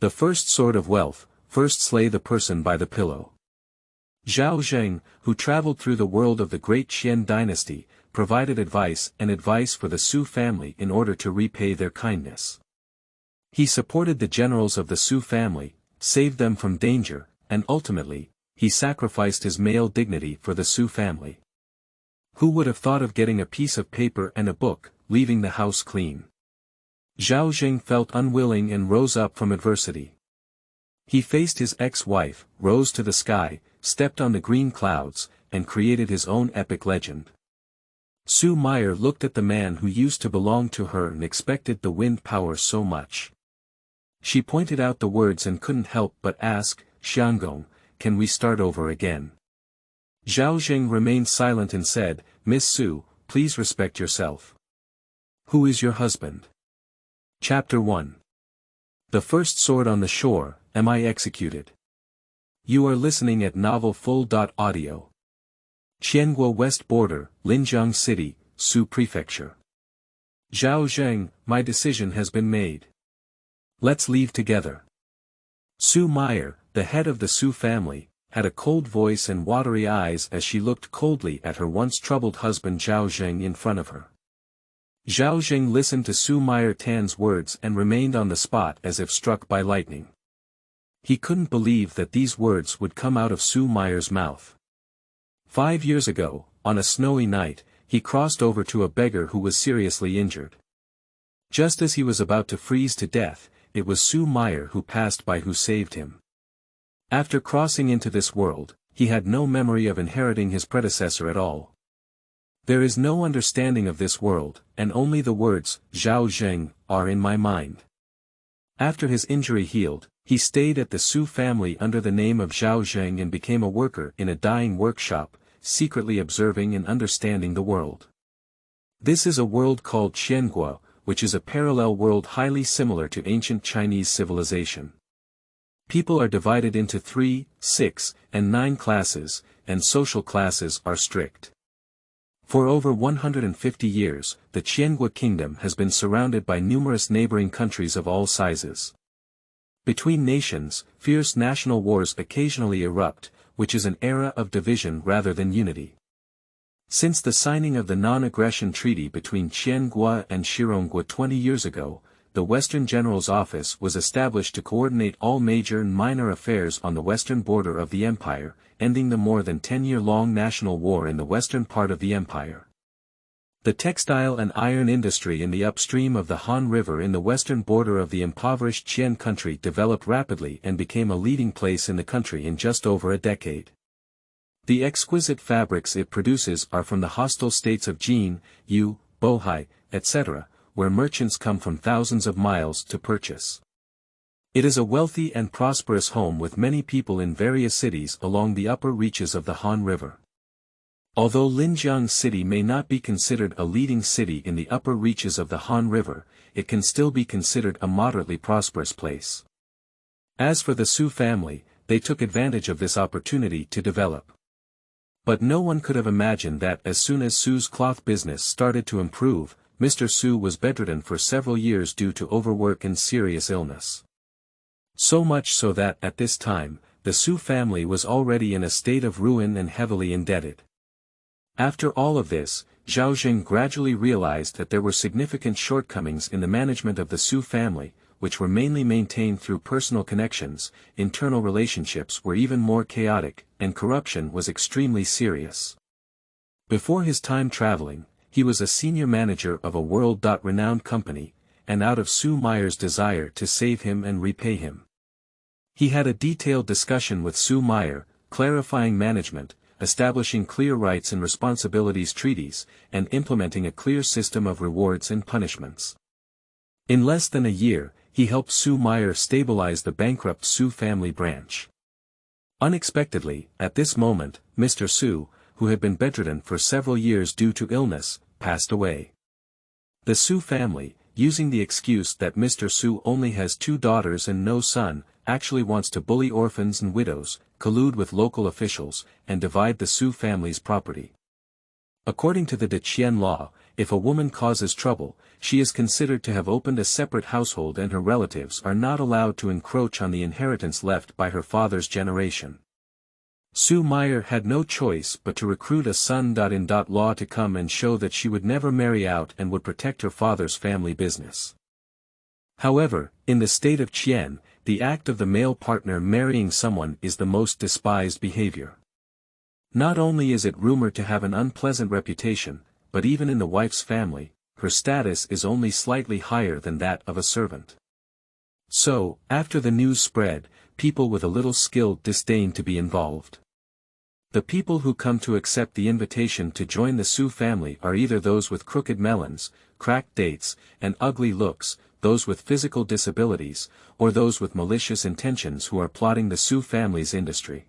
The first sword of wealth, first slay the person by the pillow. Zhao Zheng, who traveled through the world of the Great Qian Dynasty, provided advice for the Su family in order to repay their kindness. He supported the generals of the Su family, saved them from danger, and ultimately, he sacrificed his male dignity for the Su family. Who would have thought of getting a piece of paper and a book, leaving the house clean? Zhao Zheng felt unwilling and rose up from adversity. He faced his ex-wife, rose to the sky, stepped on the green clouds, and created his own epic legend. Su Meier looked at the man who used to belong to her and expected the wind power so much. She pointed out the words and couldn't help but ask, "Xianggong, can we start over again?" Zhao Zheng remained silent and said, "Miss Su, please respect yourself. Who is your husband?" Chapter 1. The first sword on the shore, am I executed? You are listening at novelfull.audio. Qianguo West Border, Linjiang City, Su Prefecture. Zhao Zheng, my decision has been made. Let's leave together. Su Meier, the head of the Su family, had a cold voice and watery eyes as she looked coldly at her once troubled husband Zhao Zheng in front of her. Zhao Zheng listened to Su Meier Tan's words and remained on the spot as if struck by lightning. He couldn't believe that these words would come out of Su Meier's mouth. 5 years ago, on a snowy night, he crossed over to a beggar who was seriously injured. Just as he was about to freeze to death, it was Su Meier who passed by who saved him. After crossing into this world, he had no memory of inheriting his predecessor at all. There is no understanding of this world, and only the words, Zhao Zheng, are in my mind. After his injury healed, he stayed at the Su family under the name of Zhao Zheng and became a worker in a dyeing workshop, secretly observing and understanding the world. This is a world called Qianguo, which is a parallel world highly similar to ancient Chinese civilization. People are divided into 3, 6, and 9 classes, and social classes are strict. For over 150 years, the Qianguo kingdom has been surrounded by numerous neighboring countries of all sizes. Between nations, fierce national wars occasionally erupt, which is an era of division rather than unity. Since the signing of the non-aggression treaty between Qianguo and Xianggong 20 years ago, the Western General's Office was established to coordinate all major and minor affairs on the western border of the empire, ending the more than 10-year-long national war in the western part of the empire. The textile and iron industry in the upstream of the Han River in the western border of the impoverished Qian country developed rapidly and became a leading place in the country in just over a decade. The exquisite fabrics it produces are from the hostile states of Jin, Yu, Bohai, etc., where merchants come from thousands of miles to purchase. It is a wealthy and prosperous home with many people in various cities along the upper reaches of the Han River. Although Linjiang City may not be considered a leading city in the upper reaches of the Han River, it can still be considered a moderately prosperous place. As for the Su family, they took advantage of this opportunity to develop. But no one could have imagined that as soon as Su's cloth business started to improve, Mr. Su was bedridden for several years due to overwork and serious illness. So much so that at this time, the Su family was already in a state of ruin and heavily indebted. After all of this, Zhao Zheng gradually realized that there were significant shortcomings in the management of the Su family, which were mainly maintained through personal connections, internal relationships were even more chaotic, and corruption was extremely serious. Before his time traveling, he was a senior manager of a world-renowned company, and out of Su Meier's desire to save him and repay him. He had a detailed discussion with Su Meier, clarifying management, establishing clear rights and responsibilities treaties, and implementing a clear system of rewards and punishments. In less than a year, he helped Su Meier stabilize the bankrupt Su family branch. Unexpectedly, at this moment, Mr. Su, who had been bedridden for several years due to illness, passed away. The Su family, using the excuse that Mr. Su only has 2 daughters and no son, actually wants to bully orphans and widows, collude with local officials, and divide the Su family's property. According to the De Qian law, if a woman causes trouble, she is considered to have opened a separate household and her relatives are not allowed to encroach on the inheritance left by her father's generation. Meier had no choice but to recruit a son-in-law to come and show that she would never marry out and would protect her father's family business. However, in the state of Qian, the act of the male partner marrying someone is the most despised behavior. Not only is it rumored to have an unpleasant reputation, but even in the wife's family, her status is only slightly higher than that of a servant. So, after the news spread, people with a little skill disdain to be involved. The people who come to accept the invitation to join the Su family are either those with crooked melons, cracked dates, and ugly looks, those with physical disabilities, or those with malicious intentions who are plotting the Su family's industry.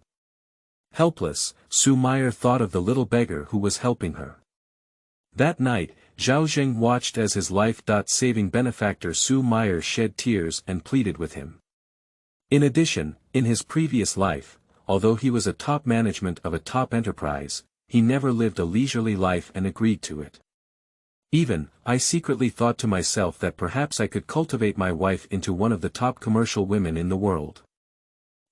Helpless, Meier thought of the little beggar who was helping her. That night, Zhao Zheng watched as his life-saving benefactor Meier shed tears and pleaded with him. In addition, in his previous life, although he was a top management of a top enterprise, he never lived a leisurely life and agreed to it. Even, I secretly thought to myself that perhaps I could cultivate my wife into one of the top commercial women in the world.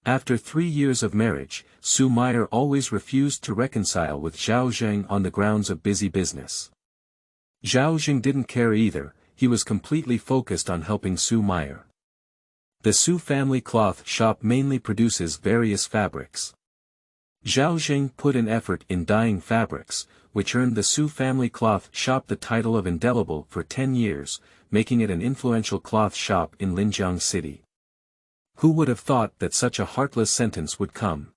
After 3 years of marriage, Meier always refused to reconcile with Zhao Zheng on the grounds of busy business. Zhao Zheng didn't care either, he was completely focused on helping Meier. The Su family cloth shop mainly produces various fabrics. Zhao Zheng put an effort in dyeing fabrics, which earned the Su family cloth shop the title of indelible for 10 years, making it an influential cloth shop in Linjiang City. Who would have thought that such a heartless sentence would come?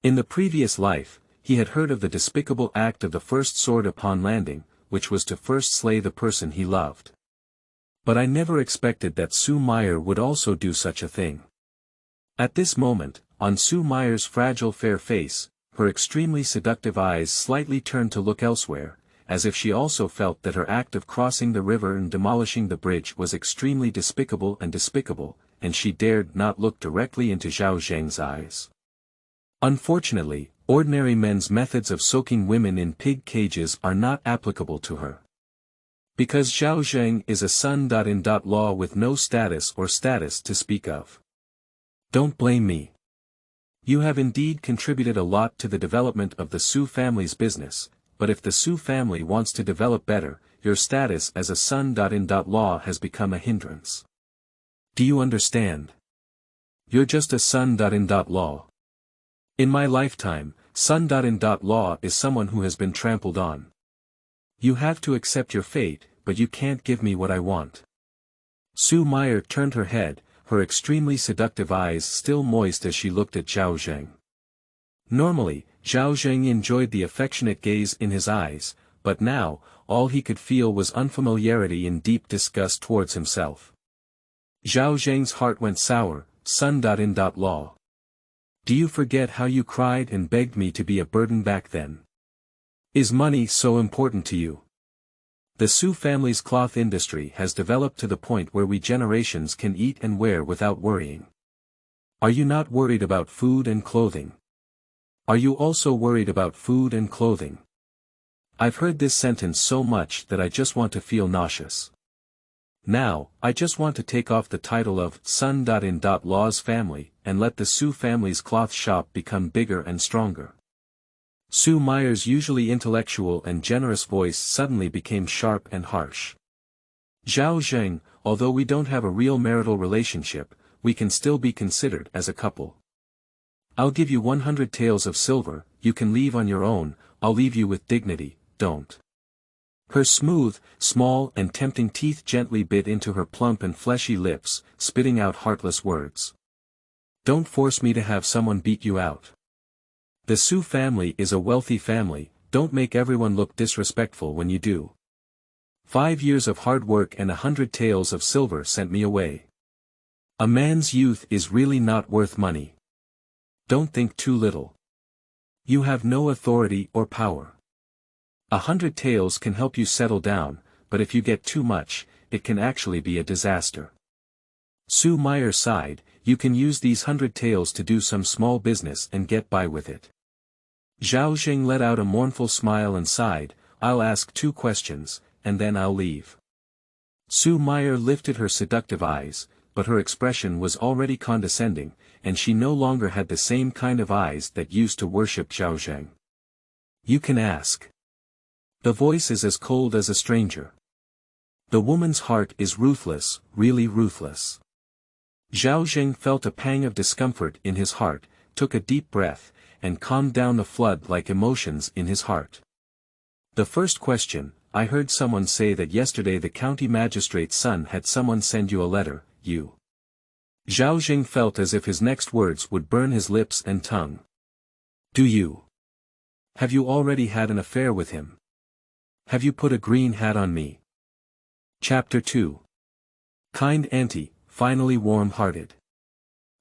In the previous life, he had heard of the despicable act of the first sword upon landing, which was to first slay the person he loved. But I never expected that Meier would also do such a thing. At this moment, on Meier's fragile fair face, her extremely seductive eyes slightly turned to look elsewhere, as if she also felt that her act of crossing the river and demolishing the bridge was extremely despicable, and she dared not look directly into Zhao Zheng's eyes. Unfortunately, ordinary men's methods of soaking women in pig cages are not applicable to her. Because Zhao Zheng is a son-in-law with no status to speak of. Don't blame me. You have indeed contributed a lot to the development of the Su family's business, but if the Su family wants to develop better, your status as a son-in-law has become a hindrance. Do you understand? You're just a son-in-law. In my lifetime, son-in-law is someone who has been trampled on. You have to accept your fate, but you can't give me what I want. Meier turned her head, her extremely seductive eyes still moist as she looked at Zhao Zheng. Normally, Zhao Zheng enjoyed the affectionate gaze in his eyes, but now, all he could feel was unfamiliarity and deep disgust towards himself. Zhao Zheng's heart went sour. Son-in-law. Do you forget how you cried and begged me to be a burden back then? Is money so important to you? The Su family's cloth industry has developed to the point where we generations can eat and wear without worrying. Are you not worried about food and clothing? Are you also worried about food and clothing? I've heard this sentence so much that I just want to feel nauseous. Now, I just want to take off the title of son-in-law's family, and let the Su family's cloth shop become bigger and stronger. Meier's usually intellectual and generous voice suddenly became sharp and harsh. Zhao Zheng, although we don't have a real marital relationship, we can still be considered as a couple. I'll give you 100 taels of silver, you can leave on your own, I'll leave you with dignity, don't. Her smooth, small and tempting teeth gently bit into her plump and fleshy lips, spitting out heartless words. Don't force me to have someone beat you out. The Su family is a wealthy family, don't make everyone look disrespectful when you do. 5 years of hard work and 100 taels of silver sent me away. A man's youth is really not worth money. Don't think too little. You have no authority or power. 100 taels can help you settle down, but if you get too much, it can actually be a disaster. Meier sighed, you can use these 100 taels to do some small business and get by with it. Zhao Zheng let out a mournful smile and sighed, I'll ask 2 questions, and then I'll leave. Su Meier lifted her seductive eyes, but her expression was already condescending, and she no longer had the same kind of eyes that used to worship Zhao Zheng. You can ask. The voice is as cold as a stranger. The woman's heart is ruthless, really ruthless. Zhao Zheng felt a pang of discomfort in his heart, took a deep breath, and calmed down the flood-like emotions in his heart. The first question, I heard someone say that yesterday the county magistrate's son had someone send you a letter, you. Zhao Zheng felt as if his next words would burn his lips and tongue. Do you? Have you already had an affair with him? Have you put a green hat on me? Chapter 2. Kind Auntie, finally warm-hearted.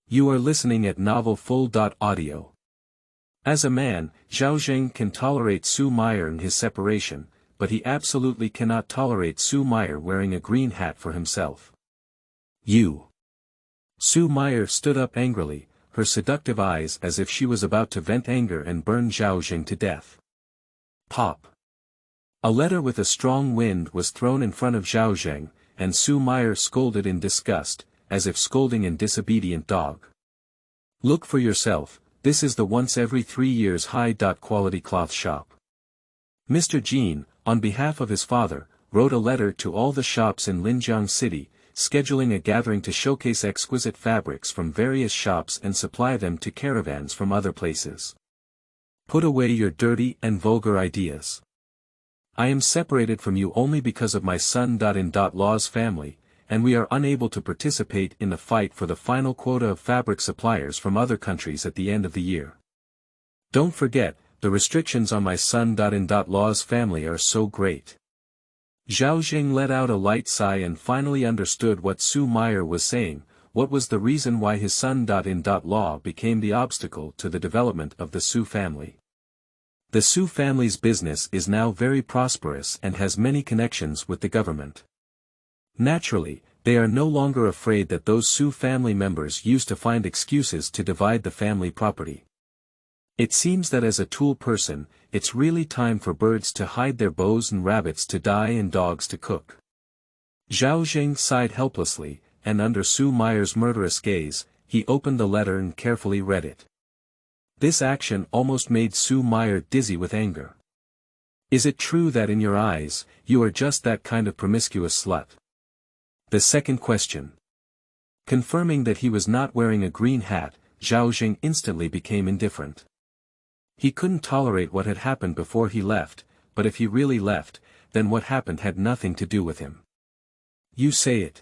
You are listening at novel-full.audio. As a man, Zhao Zheng can tolerate Su Meier and his separation, but he absolutely cannot tolerate Su Meier wearing a green hat for himself. You. Su Meier stood up angrily, her seductive eyes as if she was about to vent anger and burn Zhao Zheng to death. Pop. A letter with a strong wind was thrown in front of Zhao Zheng, and Su Meier scolded in disgust, as if scolding a disobedient dog. Look for yourself, this is the once every 3 years high-quality cloth shop. Mr. Jean, on behalf of his father, wrote a letter to all the shops in Linjiang City, scheduling a gathering to showcase exquisite fabrics from various shops and supply them to caravans from other places. Put away your dirty and vulgar ideas. I am separated from you only because of my son-in-law's family, and we are unable to participate in the fight for the final quota of fabric suppliers from other countries at the end of the year. Don't forget, the restrictions on my son-in-law's family are so great. Zhao Zheng let out a light sigh and finally understood what Su Meier was saying, what was the reason why his son-in-law became the obstacle to the development of the Su family. The Su family's business is now very prosperous and has many connections with the government. Naturally, they are no longer afraid that those Su family members used to find excuses to divide the family property. It seems that as a tool person, it's really time for birds to hide their bows and rabbits to die and dogs to cook. Zhao Zheng sighed helplessly, and under Su Meier's murderous gaze, he opened the letter and carefully read it. This action almost made Su Meier dizzy with anger. Is it true that in your eyes, you are just that kind of promiscuous slut? The second question. Confirming that he was not wearing a green hat, Zhao Zheng instantly became indifferent. He couldn't tolerate what had happened before he left, but if he really left, then what happened had nothing to do with him. You say it.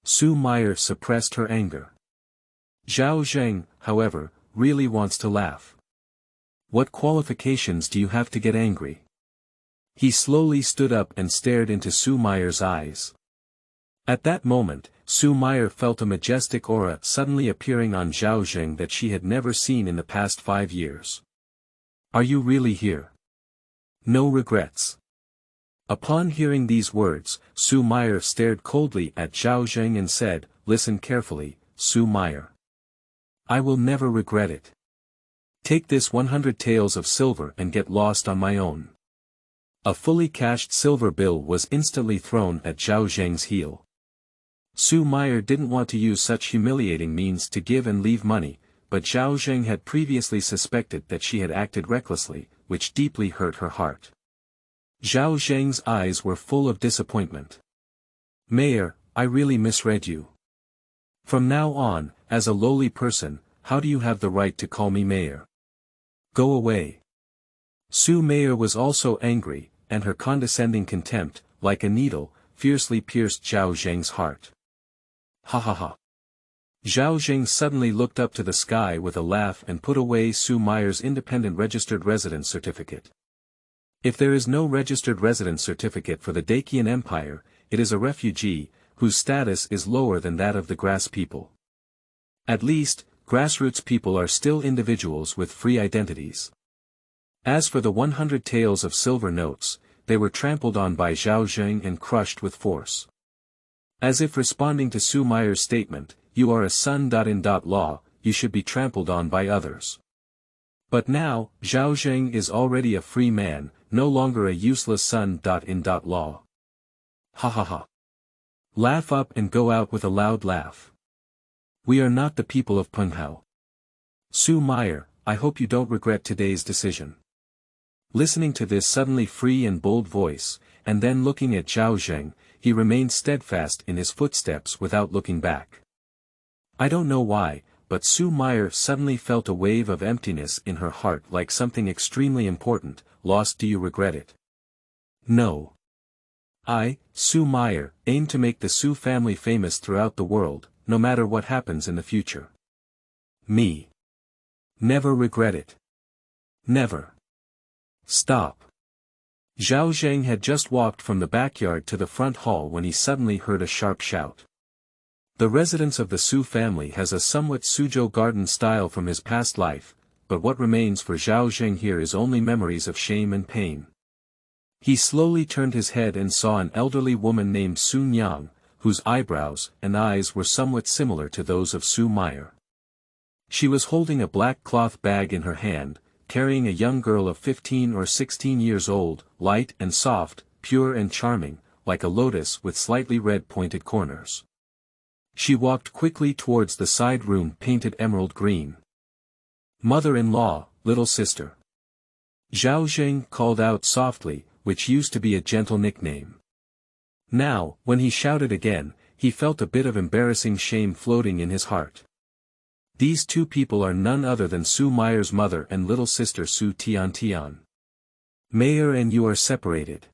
Su Meier suppressed her anger. Zhao Zheng, however, really wants to laugh. What qualifications do you have to get angry? He slowly stood up and stared into Su Meier's eyes. At that moment, Su Meier felt a majestic aura suddenly appearing on Zhao Zheng that she had never seen in the past 5 years. Are you really here? No regrets. Upon hearing these words, Su Meier stared coldly at Zhao Zheng and said, Listen carefully, Su Meier. I will never regret it. Take this 100 taels of silver and get lost on my own. A fully cashed silver bill was instantly thrown at Zhao Zheng's heel. Su Meier didn't want to use such humiliating means to give and leave money, but Zhao Zheng had previously suspected that she had acted recklessly, which deeply hurt her heart. Zhao Zheng's eyes were full of disappointment. Meier, I really misread you. From now on, as a lowly person, how do you have the right to call me Meier? Go away. Su Meier was also angry, and her condescending contempt, like a needle, fiercely pierced Zhao Zheng's heart. Ha ha ha. Zhao Zheng suddenly looked up to the sky with a laugh and put away Su Meier's independent registered residence certificate. If there is no registered residence certificate for the Dacian Empire, it is a refugee, whose status is lower than that of the grass people. At least, grassroots people are still individuals with free identities. As for the 100 taels of silver notes, they were trampled on by Zhao Zheng and crushed with force. As if responding to Su Meier's statement, you are a son-in-law, you should be trampled on by others. But now, Zhao Zheng is already a free man, no longer a useless son. Law. Ha ha ha. Laugh up and go out with a loud laugh. We are not the people of Penghao. Su Meier, I hope you don't regret today's decision. Listening to this suddenly free and bold voice, and then looking at Zhao Zheng, he remained steadfast in his footsteps without looking back. I don't know why, but Su Meier suddenly felt a wave of emptiness in her heart like something extremely important. Lost. Do you regret it? No. I, Su Meier, aim to make the Su family famous throughout the world, no matter what happens in the future. Me. Never regret it. Never. Stop. Zhao Zheng had just walked from the backyard to the front hall when he suddenly heard a sharp shout. The residence of the Su family has a somewhat Suzhou garden style from his past life, but what remains for Zhao Zheng here is only memories of shame and pain. He slowly turned his head and saw an elderly woman named Su Liang, whose eyebrows and eyes were somewhat similar to those of Su Meier. She was holding a black cloth bag in her hand, carrying a young girl of 15 or 16 years old, light and soft, pure and charming, like a lotus with slightly red pointed corners. She walked quickly towards the side room painted emerald green. Mother-in-law, little sister. Zhao Zheng called out softly, which used to be a gentle nickname. Now, when he shouted again, he felt a bit of embarrassing shame floating in his heart. These two people are none other than Su Meier's mother and little sister Su Tian. Meier and you are separated.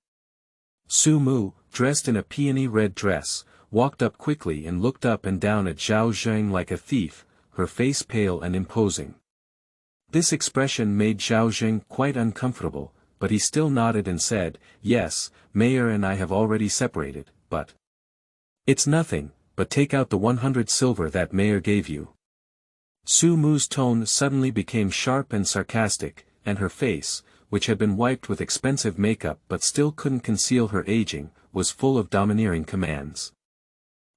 Su Mu, dressed in a peony red dress, walked up quickly and looked up and down at Zhao Zheng like a thief, her face pale and imposing. This expression made Zhao Zheng quite uncomfortable, but he still nodded and said, yes, Meier and I have already separated, but... It's nothing, but take out the 100 silver that Meier gave you. Su Mu's tone suddenly became sharp and sarcastic, and her face, which had been wiped with expensive makeup but still couldn't conceal her aging, was full of domineering commands.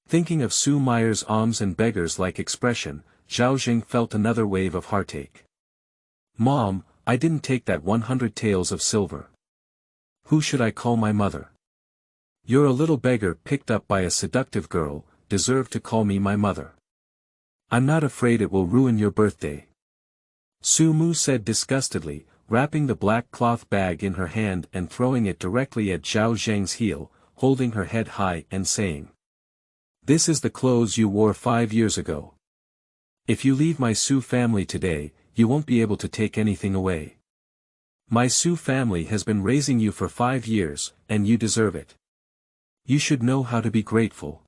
Thinking of Su Meier's alms and beggars-like expression, Zhao Zheng felt another wave of heartache. Mom, I didn't take that 100 taels of silver. Who should I call my mother? You're a little beggar picked up by a seductive girl, deserve to call me my mother. I'm not afraid it will ruin your birthday. Su Mu said disgustedly, wrapping the black cloth bag in her hand and throwing it directly at Zhao Zheng's heel, holding her head high and saying. This is the clothes you wore 5 years ago. If you leave my Su family today, you won't be able to take anything away. My Su family has been raising you for 5 years, and you deserve it. You should know how to be grateful.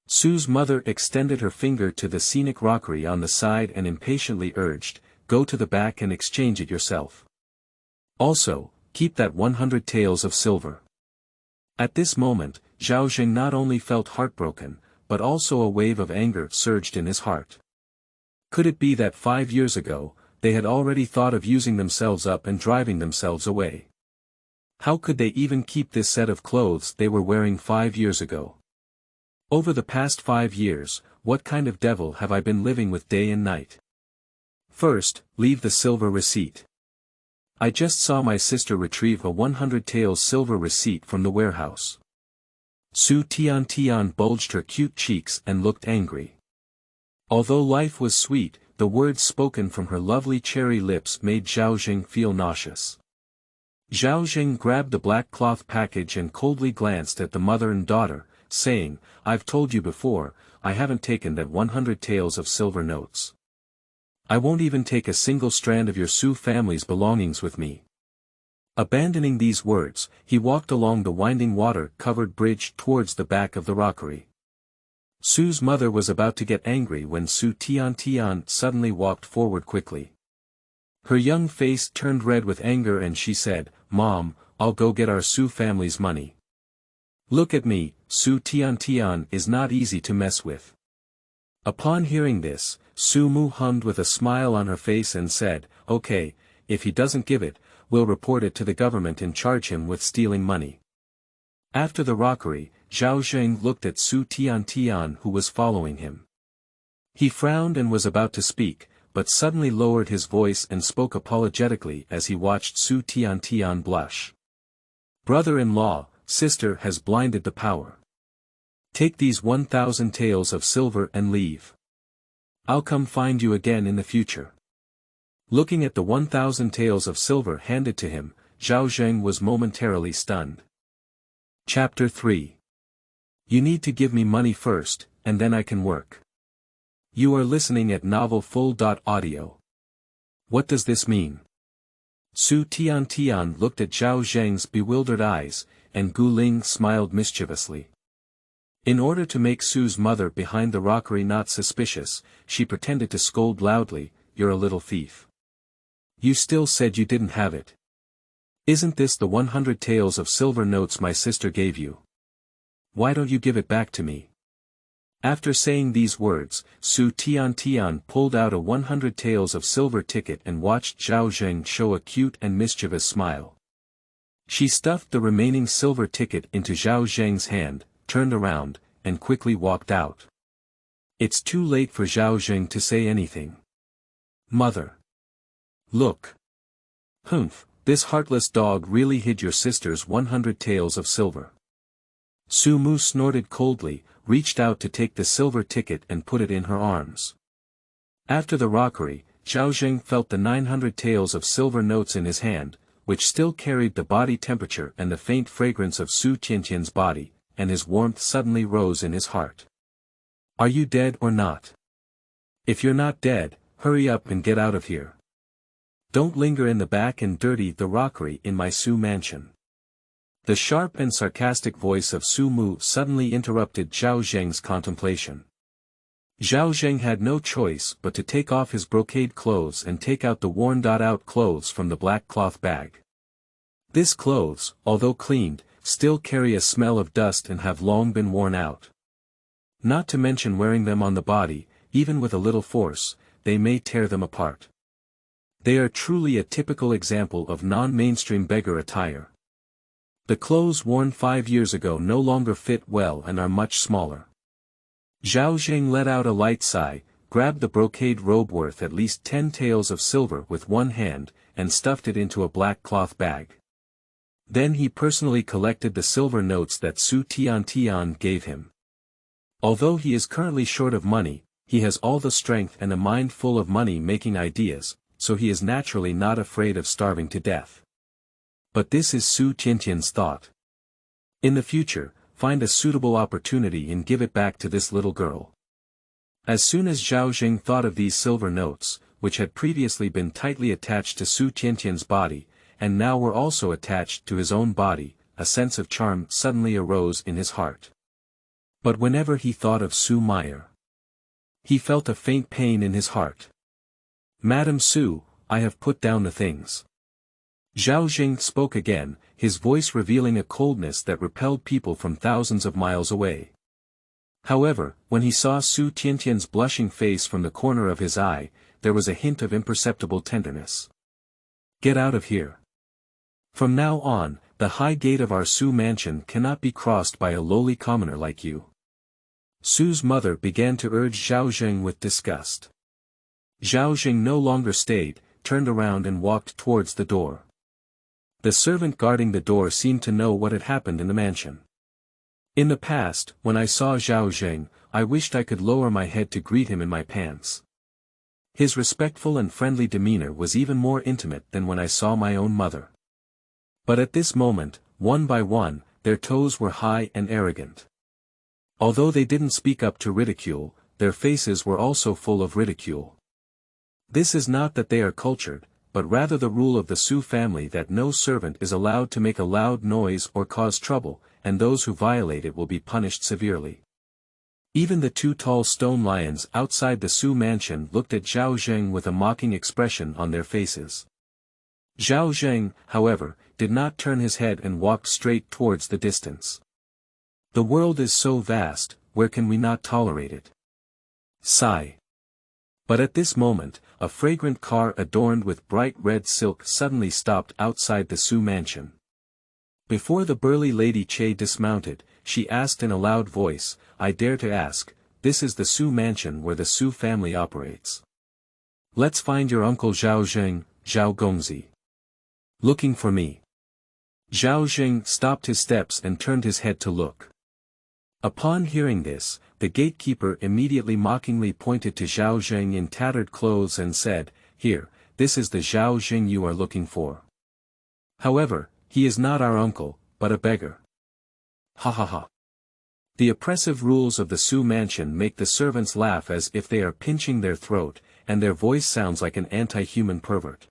Su's mother extended her finger to the scenic rockery on the side and impatiently urged, go to the back and exchange it yourself. Also, keep that 100 taels of silver. At this moment, Zhao Zheng not only felt heartbroken, but also a wave of anger surged in his heart. Could it be that 5 years ago, they had already thought of using themselves up and driving themselves away? How could they even keep this set of clothes they were wearing 5 years ago? Over the past 5 years, what kind of devil have I been living with day and night? First, leave the silver receipt. I just saw my sister retrieve a 100 taels silver receipt from the warehouse. Su Tian bulged her cute cheeks and looked angry. Although life was sweet, the words spoken from her lovely cherry lips made Zhao Zheng feel nauseous. Zhao Zheng grabbed the black cloth package and coldly glanced at the mother and daughter, saying, I've told you before, I haven't taken that 100 taels of silver notes. I won't even take a single strand of your Su family's belongings with me. Abandoning these words, he walked along the winding water-covered bridge towards the back of the rockery. Su's mother was about to get angry when Su Tian suddenly walked forward quickly. Her young face turned red with anger and she said, Mom, I'll go get our Su family's money. Look at me, Su Tian is not easy to mess with. Upon hearing this, Su Mu hummed with a smile on her face and said, okay, if he doesn't give it, we'll report it to the government and charge him with stealing money. After the rockery, Zhao Zheng looked at Su Tian who was following him. He frowned and was about to speak, but suddenly lowered his voice and spoke apologetically as he watched Su Tian blush. "Brother-in-law, sister has blinded the power. Take these 1,000 taels of silver and leave. I'll come find you again in the future." Looking at the 1,000 taels of silver handed to him, Zhao Zheng was momentarily stunned. Chapter 3. You need to give me money first, and then I can work. You are listening at novelfull.audio. What does this mean? Su Tian looked at Zhao Zheng's bewildered eyes, and Gu Ling smiled mischievously. In order to make Su's mother behind the rockery not suspicious, she pretended to scold loudly, "You're a little thief. You still said you didn't have it. Isn't this the 100 taels of silver notes my sister gave you? Why don't you give it back to me?" After saying these words, Su Tian pulled out a 100 taels of silver ticket and watched Zhao Zheng show a cute and mischievous smile. She stuffed the remaining silver ticket into Zhao Zheng's hand, turned around, and quickly walked out. It's too late for Zhao Zheng to say anything. "Mother. Look. Humph, this heartless dog really hid your sister's 100 taels of silver." Su Mu snorted coldly, reached out to take the silver ticket and put it in her arms. After the rockery, Zhao Zheng felt the 900 taels of silver notes in his hand, which still carried the body temperature and the faint fragrance of Su Tian's body, and his warmth suddenly rose in his heart. "Are you dead or not? If you're not dead, hurry up and get out of here. Don't linger in the back and dirty the rockery in my Su mansion." The sharp and sarcastic voice of Su Mu suddenly interrupted Zhao Zheng's contemplation. Zhao Zheng had no choice but to take off his brocade clothes and take out the worn-out clothes from the black cloth bag. These clothes, although cleaned, still carry a smell of dust and have long been worn out. Not to mention wearing them on the body, even with a little force, they may tear them apart. They are truly a typical example of non-mainstream beggar attire. The clothes worn 5 years ago no longer fit well and are much smaller. Zhao Zheng let out a light sigh, grabbed the brocade robe worth at least 10 taels of silver with one hand, and stuffed it into a black cloth bag. Then he personally collected the silver notes that Su Tian gave him. Although he is currently short of money, he has all the strength and a mind full of money-making ideas, so he is naturally not afraid of starving to death. But this is Su Tian's thought. In the future, find a suitable opportunity and give it back to this little girl. As soon as Zhao Zheng thought of these silver notes, which had previously been tightly attached to Su Tian's body, and now were also attached to his own body, a sense of charm suddenly arose in his heart. But whenever he thought of Su Meier, he felt a faint pain in his heart. "Madam Su, I have put down the things." Zhao Zheng spoke again, his voice revealing a coldness that repelled people from thousands of miles away. However, when he saw Su Tian's blushing face from the corner of his eye, there was a hint of imperceptible tenderness. "Get out of here. From now on, the high gate of our Su mansion cannot be crossed by a lowly commoner like you." Su's mother began to urge Zhao Zheng with disgust. Zhao Zheng no longer stayed, turned around and walked towards the door. The servant guarding the door seemed to know what had happened in the mansion. "In the past, when I saw Zhao Zheng, I wished I could lower my head to greet him in my pants. His respectful and friendly demeanor was even more intimate than when I saw my own mother. But at this moment, one by one, their toes were high and arrogant. Although they didn't speak up to ridicule, their faces were also full of ridicule. This is not that they are cultured, but rather the rule of the Su family that no servant is allowed to make a loud noise or cause trouble, and those who violate it will be punished severely. Even the 2 tall stone lions outside the Su mansion looked at Zhao Zheng with a mocking expression on their faces. Zhao Zheng, however, did not turn his head and walked straight towards the distance. The world is so vast, where can we not tolerate it? Sigh. But at this moment, a fragrant car adorned with bright red silk suddenly stopped outside the Su mansion. Before the burly Lady Che dismounted, she asked in a loud voice, "I dare to ask, this is the Su mansion where the Su family operates?" Let's find your uncle Zhao Zheng, Zhao Gongzi. Looking for me. Zhao Zheng stopped his steps and turned his head to look. Upon hearing this, the gatekeeper immediately mockingly pointed to Zhao Zheng in tattered clothes and said, "Here, this is the Zhao Zheng you are looking for. However, he is not our uncle, but a beggar." Ha ha ha. The oppressive rules of the Su mansion make the servants laugh as if they are pinching their throat, and their voice sounds like an anti-human pervert.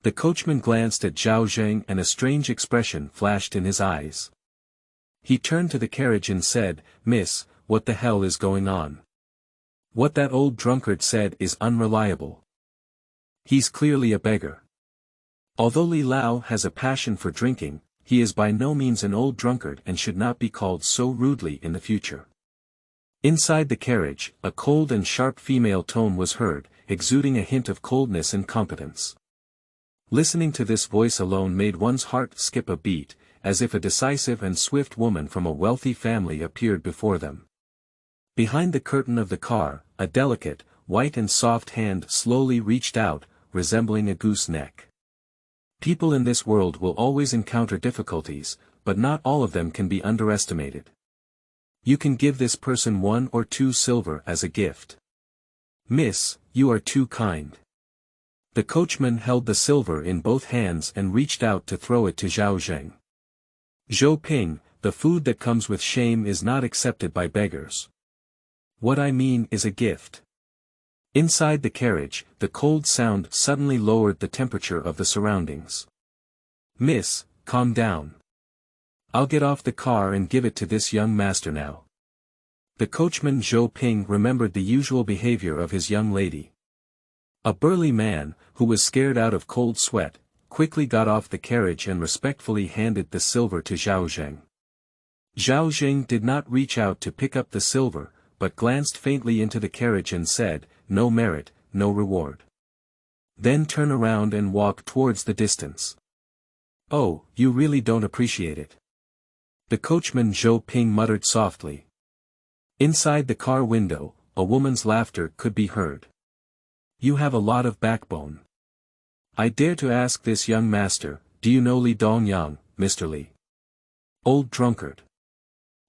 The coachman glanced at Zhao Zheng and a strange expression flashed in his eyes. He turned to the carriage and said, "Miss, what the hell is going on? What that old drunkard said is unreliable. He's clearly a beggar. Although Li Lao has a passion for drinking, he is by no means an old drunkard and should not be called so rudely in the future." Inside the carriage, a cold and sharp female tone was heard, exuding a hint of coldness and competence. Listening to this voice alone made one's heart skip a beat, as if a decisive and swift woman from a wealthy family appeared before them. Behind the curtain of the car, a delicate, white and soft hand slowly reached out, resembling a goose neck. People in this world will always encounter difficulties, but not all of them can be underestimated. You can give this person 1 or 2 silver as a gift. "Miss, you are too kind." The coachman held the silver in both hands and reached out to throw it to Zhao Zheng. "Zhou Ping, the food that comes with shame is not accepted by beggars. What I mean is a gift." Inside the carriage, the cold sound suddenly lowered the temperature of the surroundings. "Miss, calm down. I'll get off the car and give it to this young master now." The coachman Zhou Ping remembered the usual behavior of his young lady. A burly man, who was scared out of cold sweat, quickly got off the carriage and respectfully handed the silver to Zhao Zheng. Zhao Zheng did not reach out to pick up the silver, but glanced faintly into the carriage and said, "No merit, no reward." Then turn around and walk towards the distance. "Oh, you really don't appreciate it." The coachman Zhou Ping muttered softly. Inside the car window, a woman's laughter could be heard. "You have a lot of backbone. I dare to ask this young master, do you know Li Dongyang, Mr. Li? Old drunkard."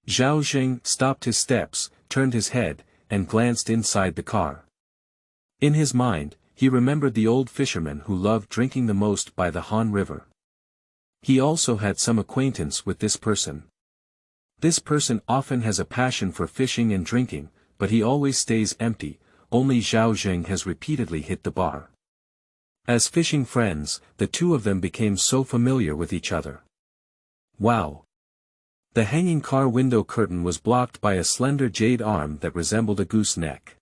Zhao Zheng stopped his steps, turned his head, and glanced inside the car. In his mind, he remembered the old fisherman who loved drinking the most by the Han River. He also had some acquaintance with this person. This person often has a passion for fishing and drinking, but he always stays empty. Only Zhao Zheng has repeatedly hit the bar. As fishing friends, the two of them became so familiar with each other. Wow! The hanging car window curtain was blocked by a slender jade arm that resembled a goose neck.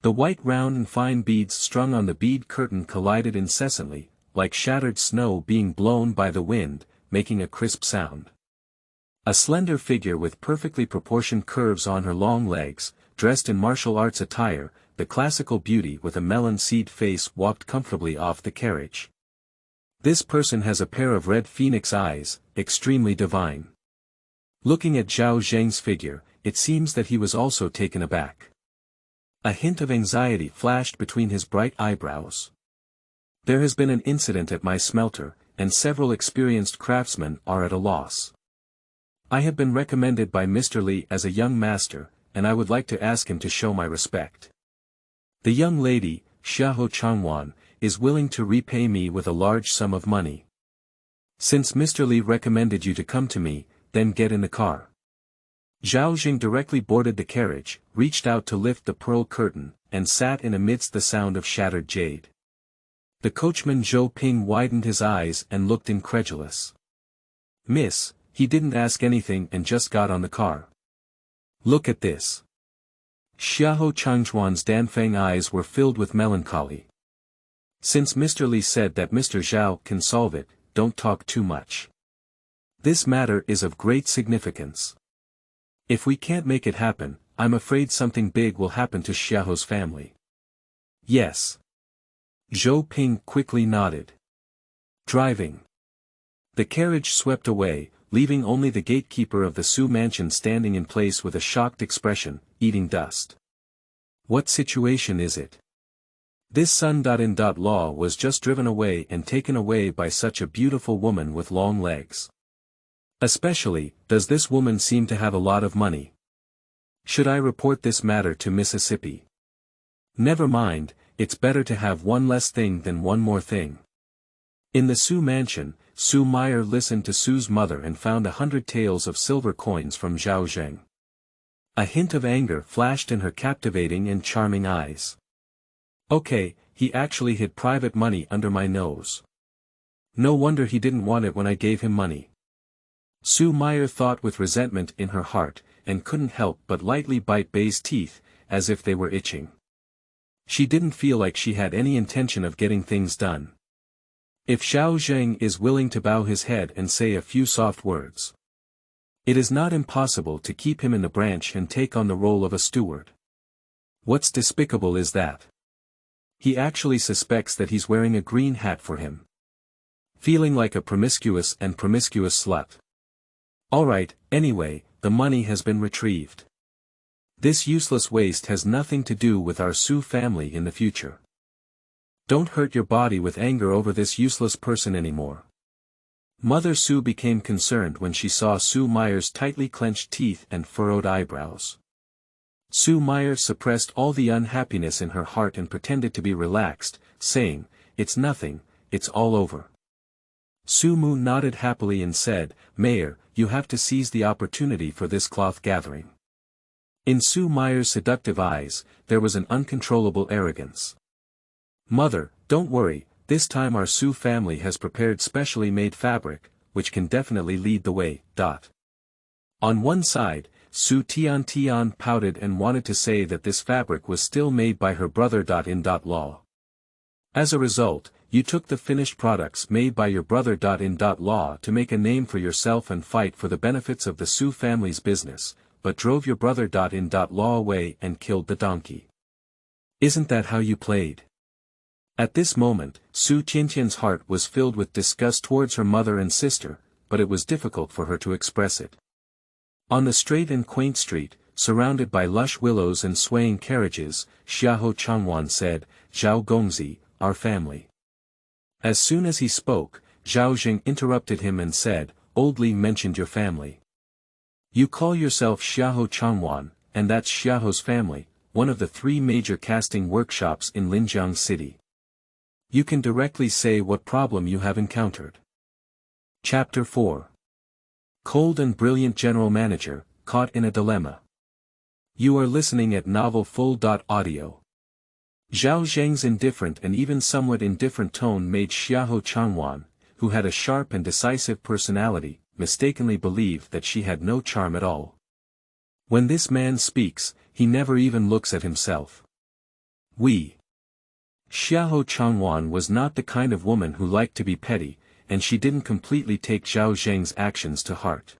The white round and fine beads strung on the bead curtain collided incessantly, like shattered snow being blown by the wind, making a crisp sound. A slender figure with perfectly proportioned curves on her long legs, dressed in martial arts attire, the classical beauty with a melon seed face walked comfortably off the carriage. This person has a pair of red phoenix eyes, extremely divine. Looking at Zhao Zheng's figure, it seems that he was also taken aback. A hint of anxiety flashed between his bright eyebrows. "There has been an incident at my smelter, and several experienced craftsmen are at a loss. I have been recommended by Mr. Li as a young master, and I would like to ask him to show my respect. The young lady, Xiahou Changwan, is willing to repay me with a large sum of money. Since Mr. Li recommended you to come to me, then get in the car." Zhao Zheng directly boarded the carriage, reached out to lift the pearl curtain, and sat in amidst the sound of shattered jade. The coachman Zhou Ping widened his eyes and looked incredulous. "Miss, he didn't ask anything and just got on the car. Look at this." Xiahou Changchuan's Danfeng eyes were filled with melancholy. "Since Mr. Li said that Mr. Zhao can solve it, don't talk too much. This matter is of great significance. If we can't make it happen, I'm afraid something big will happen to Xiaohu's family." "Yes." Zhou Ping quickly nodded. Driving. The carriage swept away, leaving only the gatekeeper of the Su mansion standing in place with a shocked expression, eating dust. "What situation is it? This son.in.law was just driven away and taken away by such a beautiful woman with long legs. Especially, does this woman seem to have a lot of money. Should I report this matter to Mississippi? Never mind, it's better to have one less thing than one more thing. In the Su mansion, Meier listened to Su's mother and found 100 taels of silver coins from Zhao Zheng. A hint of anger flashed in her captivating and charming eyes. Okay, he actually hid private money under my nose. No wonder he didn't want it when I gave him money. Meier thought with resentment in her heart, and couldn't help but lightly bite Bei's teeth, as if they were itching. She didn't feel like she had any intention of getting things done. If Zhao Zheng is willing to bow his head and say a few soft words, it is not impossible to keep him in the branch and take on the role of a steward. What's despicable is that he actually suspects that he's wearing a green hat for him. Feeling like a promiscuous slut. Alright, anyway, the money has been retrieved. This useless waste has nothing to do with our Su family in the future. Don't hurt your body with anger over this useless person anymore. Mother Su became concerned when she saw Meier's tightly clenched teeth and furrowed eyebrows. Meier suppressed all the unhappiness in her heart and pretended to be relaxed, saying, "It's nothing, it's all over." Mu nodded happily and said, "Meier, you have to seize the opportunity for this cloth gathering." In Meier's seductive eyes, there was an uncontrollable arrogance. "Mother, don't worry, this time our Su family has prepared specially made fabric, which can definitely lead the way." On one side, Su Tian pouted and wanted to say that this fabric was still made by her brother.in.law. As a result, you took the finished products made by your brother.in.law to make a name for yourself and fight for the benefits of the Su family's business, but drove your brother.in.law away and killed the donkey. Isn't that how you played? At this moment, Su Tian's heart was filled with disgust towards her mother and sister, but it was difficult for her to express it. On the straight and quaint street, surrounded by lush willows and swaying carriages, Xiahou Changwan said, "Zhao Gongzi, our family." As soon as he spoke, Zhao Zheng interrupted him and said, "Old Li mentioned your family. You call yourself Xiahou Changwan, and that's Xiahou's family, one of the 3 major casting workshops in Linjiang City. You can directly say what problem you have encountered." Chapter 4. Cold and brilliant general manager, caught in a dilemma. You are listening at novelfull.audio. Zhao Zheng's indifferent and even somewhat indifferent tone made Xiahou Changwan, who had a sharp and decisive personality, mistakenly believe that she had no charm at all. When this man speaks, he never even looks at himself. Xiahou Changwan was not the kind of woman who liked to be petty, and she didn't completely take Zhao Zheng's actions to heart.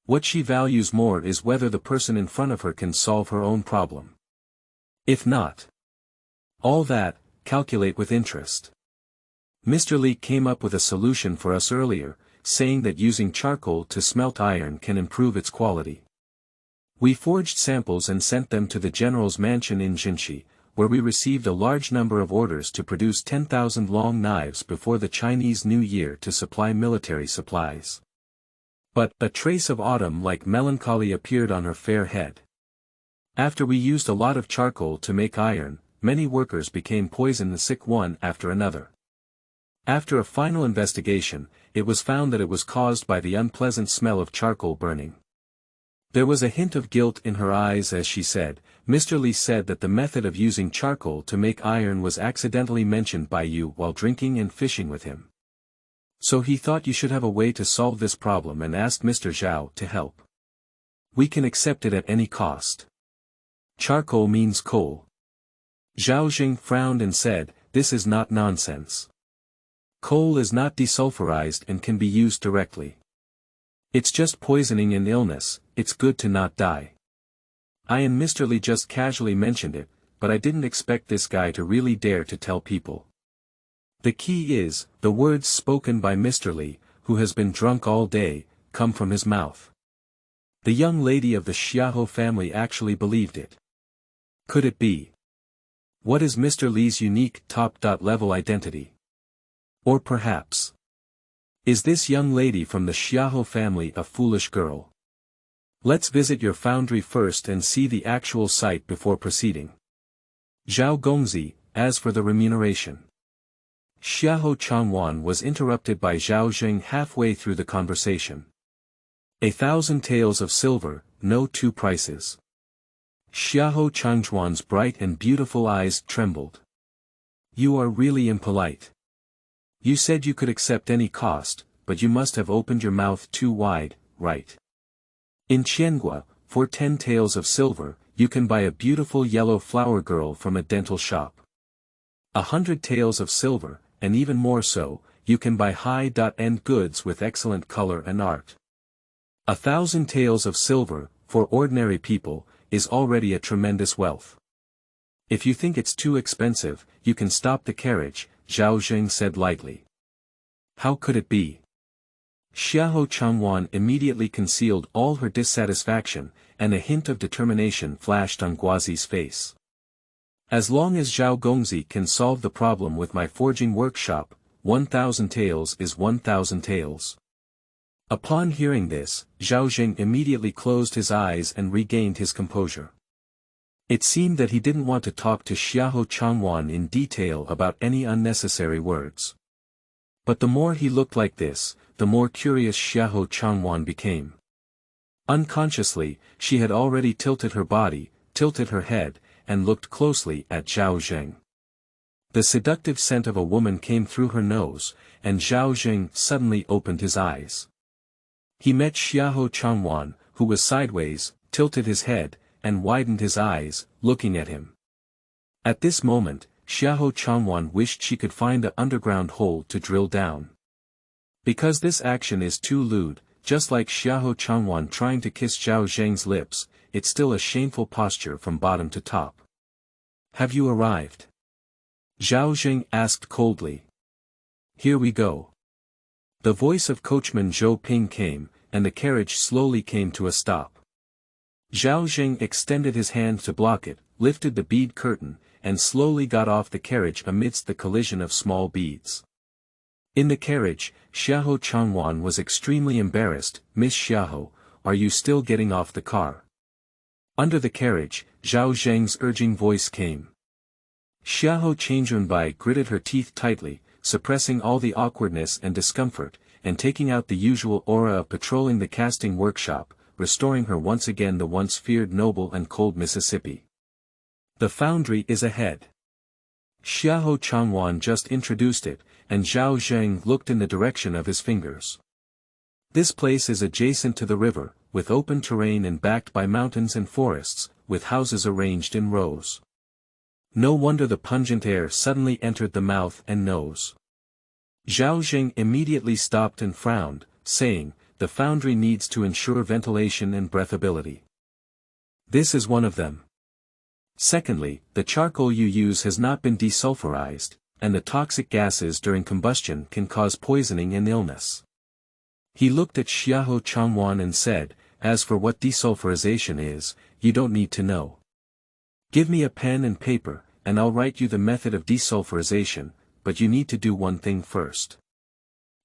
What she values more is whether the person in front of her can solve her own problem. If not, all that, calculate with interest. Mr. Li came up with a solution for us earlier, saying that using charcoal to smelt iron can improve its quality. We forged samples and sent them to the general's mansion in Jinshi, where we received a large number of orders to produce 10,000 long knives before the Chinese New Year to supply military supplies. But a trace of autumn-like melancholy appeared on her fair head. After we used a lot of charcoal to make iron, many workers became poisoned, sick one after another. After a final investigation, it was found that it was caused by the unpleasant smell of charcoal burning. There was a hint of guilt in her eyes as she said, "Mr. Li said that the method of using charcoal to make iron was accidentally mentioned by you while drinking and fishing with him. So he thought you should have a way to solve this problem and asked Mr. Zhao to help. We can accept it at any cost." Charcoal means coal. Zhao Zheng frowned and said, "This is not nonsense. Coal is not desulfurized and can be used directly. It's just poisoning and illness, it's good to not die. I and Mr. Li just casually mentioned it, but I didn't expect this guy to really dare to tell people. The key is, the words spoken by Mr. Li, who has been drunk all day, come from his mouth." The young lady of the Xiahou family actually believed it. Could it be? What is Mr. Li's unique top-level identity? Or perhaps, is this young lady from the Xiahou family a foolish girl? Let's visit your foundry first and see the actual site before proceeding. Zhao Gongzi, as for the remuneration. Xiahou Changwan was interrupted by Zhao Zheng halfway through the conversation. 1,000 taels of silver, no two prices. Xiahou Changwan's bright and beautiful eyes trembled. You are really impolite. You said you could accept any cost, but you must have opened your mouth too wide, right? In Qianguo, for 10 taels of silver, you can buy a beautiful yellow flower girl from a dental shop. 100 taels of silver, and even more so, you can buy high-end goods with excellent color and art. 1,000 taels of silver, for ordinary people, is already a tremendous wealth. If you think it's too expensive, you can stop the carriage, Zhao Zheng said lightly. How could it be? Xiahou Changwan immediately concealed all her dissatisfaction, and a hint of determination flashed on Guazi's face. As long as Zhao Gongzi can solve the problem with my forging workshop, 1,000 taels is 1,000 taels. Upon hearing this, Zhao Zheng immediately closed his eyes and regained his composure. It seemed that he didn't want to talk to Xiahou Changwan in detail about any unnecessary words. But the more he looked like this, the more curious Xiahou Changwan became. Unconsciously, she had already tilted her body, tilted her head, and looked closely at Zhao Zheng. The seductive scent of a woman came through her nose, and Zhao Zheng suddenly opened his eyes. He met Xiahou Changwan, who was sideways, tilted his head, and widened his eyes, looking at him. At this moment, Xiahou Changwan wished she could find an underground hole to drill down. Because this action is too lewd, just like Xiahou Changwan trying to kiss Zhao Zheng's lips, it's still a shameful posture from bottom to top. Have you arrived? Zhao Zheng asked coldly. Here we go. The voice of coachman Zhou Ping came, and the carriage slowly came to a stop. Zhao Zheng extended his hand to block it, lifted the bead curtain, and slowly got off the carriage amidst the collision of small beads. In the carriage, Xiahou Changwan was extremely embarrassed. Miss Xiahou, are you still getting off the car? Under the carriage, Zhao Zheng's urging voice came. Xiahou Changjunbai gritted her teeth tightly, suppressing all the awkwardness and discomfort, and taking out the usual aura of patrolling the casting workshop, restoring her once again the once feared noble and cold Mississippi. The foundry is ahead. Xiahou Changwan just introduced it, and Zhao Zheng looked in the direction of his fingers. This place is adjacent to the river, with open terrain and backed by mountains and forests, with houses arranged in rows. No wonder the pungent air suddenly entered the mouth and nose. Zhao Zheng immediately stopped and frowned, saying, the foundry needs to ensure ventilation and breathability. This is one of them. Secondly, the charcoal you use has not been desulfurized, and the toxic gases during combustion can cause poisoning and illness. He looked at Xiahou Changwan and said, as for what desulfurization is, you don't need to know. Give me a pen and paper, and I'll write you the method of desulfurization, but you need to do one thing first.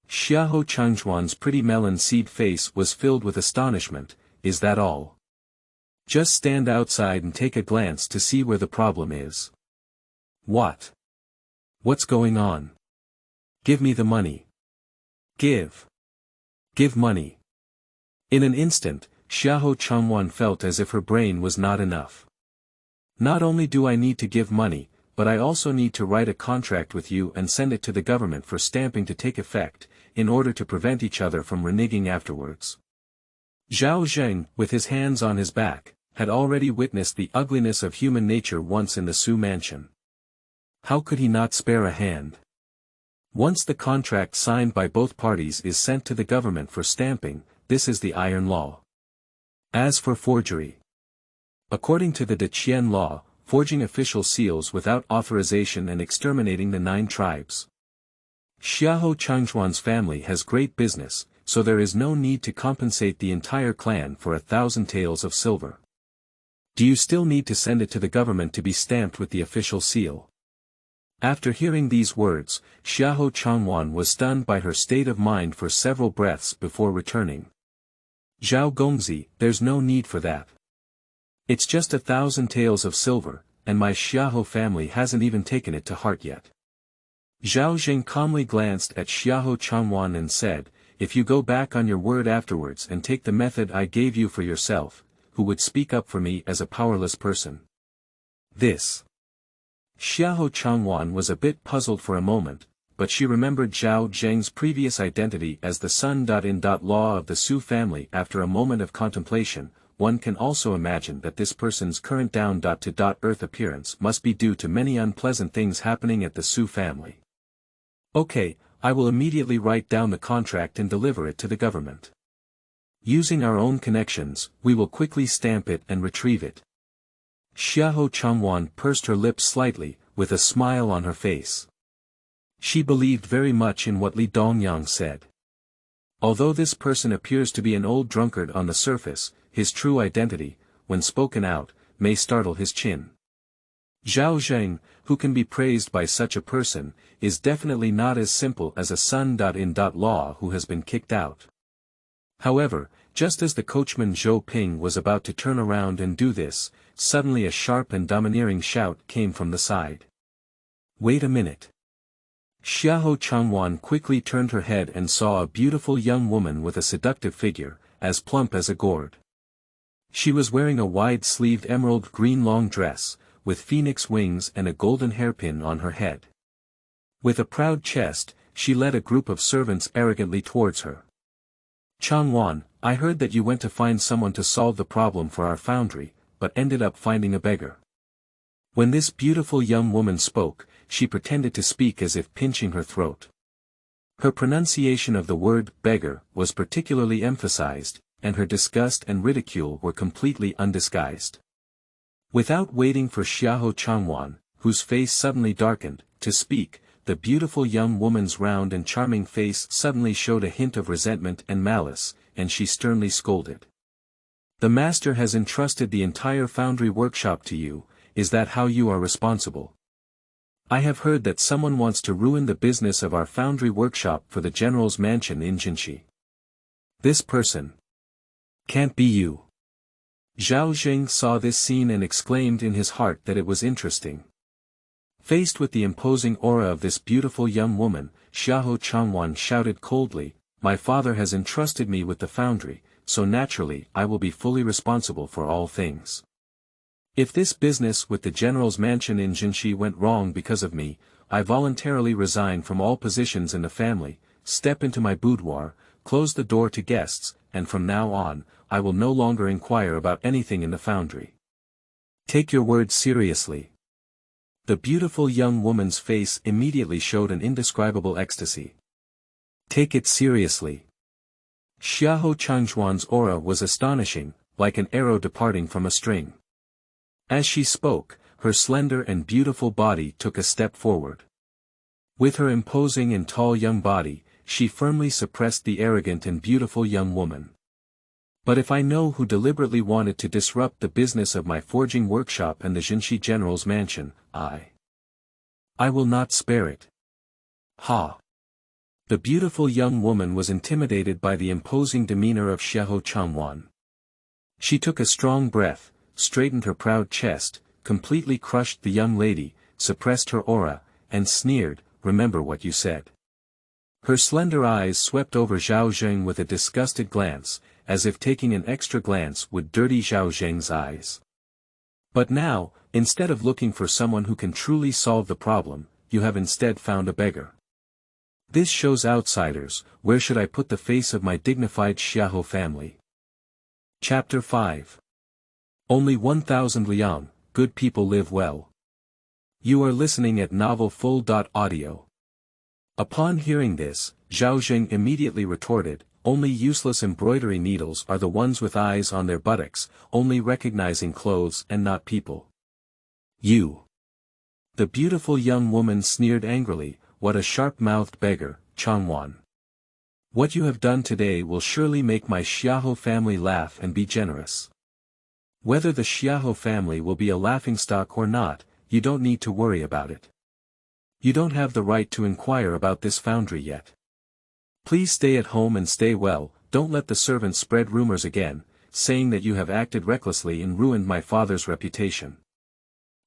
Xiahou Changjuan's pretty melon seed face was filled with astonishment. Is that all? Just stand outside and take a glance to see where the problem is. What? What's going on? Give me the money. Give money. In an instant, Xiahou Changwan felt as if her brain was not enough. Not only do I need to give money, but I also need to write a contract with you and send it to the government for stamping to take effect, in order to prevent each other from reneging afterwards. Zhao Zheng, with his hands on his back, had already witnessed the ugliness of human nature once in the Su mansion. How could he not spare a hand? Once the contract signed by both parties is sent to the government for stamping, this is the iron law. As for forgery, according to the Qian law, forging official seals without authorization and exterminating the 9 tribes. Xiahou Changjuan's family has great business, so there is no need to compensate the entire clan for 1,000 taels of silver. Do you still need to send it to the government to be stamped with the official seal? After hearing these words, Xiahou Changwan was stunned by her state of mind for several breaths before returning. Zhao Gongzi, there's no need for that. It's just 1,000 taels of silver, and my Xiahou family hasn't even taken it to heart yet. Zhao Zheng calmly glanced at Xiahou Changwan and said, if you go back on your word afterwards and take the method I gave you for yourself, who would speak up for me as a powerless person? This. Xiahou Changwan was a bit puzzled for a moment, but she remembered Zhao Zheng's previous identity as the son-in-law of the Su family. After a moment of contemplation, one can also imagine that this person's current down-to-earth appearance must be due to many unpleasant things happening at the Su family. Okay, I will immediately write down the contract and deliver it to the government. Using our own connections, we will quickly stamp it and retrieve it. Xiahou Changwan pursed her lips slightly, with a smile on her face. She believed very much in what Li Dongyang said. Although this person appears to be an old drunkard on the surface, his true identity, when spoken out, may startle his chin. Zhao Zheng, who can be praised by such a person, is definitely not as simple as a son-in-law who has been kicked out. However, just as the coachman Zhou Ping was about to turn around and do this, suddenly a sharp and domineering shout came from the side. Wait a minute. Xiahou Changwan quickly turned her head and saw a beautiful young woman with a seductive figure, as plump as a gourd. She was wearing a wide-sleeved emerald green long dress, with phoenix wings and a golden hairpin on her head. With a proud chest, she led a group of servants arrogantly towards her. Changwan, I heard that you went to find someone to solve the problem for our foundry, but ended up finding a beggar. When this beautiful young woman spoke, she pretended to speak as if pinching her throat. Her pronunciation of the word beggar was particularly emphasized, and her disgust and ridicule were completely undisguised. Without waiting for Xiahou Changwan, whose face suddenly darkened, to speak, the beautiful young woman's round and charming face suddenly showed a hint of resentment and malice, and she sternly scolded. The master has entrusted the entire foundry workshop to you, is that how you are responsible? I have heard that someone wants to ruin the business of our foundry workshop for the general's mansion in Jinshi. This person can't be you. Zhao Zheng saw this scene and exclaimed in his heart that it was interesting. Faced with the imposing aura of this beautiful young woman, Xiahou Changwan shouted coldly, my father has entrusted me with the foundry, so naturally I will be fully responsible for all things. If this business with the general's mansion in Jinshi went wrong because of me, I voluntarily resign from all positions in the family, step into my boudoir, close the door to guests, and from now on, I will no longer inquire about anything in the foundry. Take your words seriously. The beautiful young woman's face immediately showed an indescribable ecstasy. Take it seriously. Xiahou Changhuan's aura was astonishing, like an arrow departing from a string. As she spoke, her slender and beautiful body took a step forward. With her imposing and tall young body, she firmly suppressed the arrogant and beautiful young woman. But if I know who deliberately wanted to disrupt the business of my forging workshop and the Jinshi general's mansion, I will not spare it. Ha! The beautiful young woman was intimidated by the imposing demeanor of Xiahou Changwan. She took a strong breath, straightened her proud chest, completely crushed the young lady, suppressed her aura, and sneered, remember what you said. Her slender eyes swept over Zhao Zheng with a disgusted glance, as if taking an extra glance would dirty Zhao Zheng's eyes. But now, instead of looking for someone who can truly solve the problem, you have instead found a beggar. This shows outsiders, where should I put the face of my dignified Xiahou family? Chapter 5. Only 1000 Liang, good people live well. You are listening at novelfull.audio. Upon hearing this, Zhao Zheng immediately retorted, only useless embroidery needles are the ones with eyes on their buttocks, only recognizing clothes and not people. You. The beautiful young woman sneered angrily, what a sharp-mouthed beggar, Changwan. What you have done today will surely make my Xiahou family laugh and be generous. Whether the Xiahou family will be a laughingstock or not, you don't need to worry about it. You don't have the right to inquire about this foundry yet. Please stay at home and stay well, don't let the servants spread rumors again, saying that you have acted recklessly and ruined my father's reputation.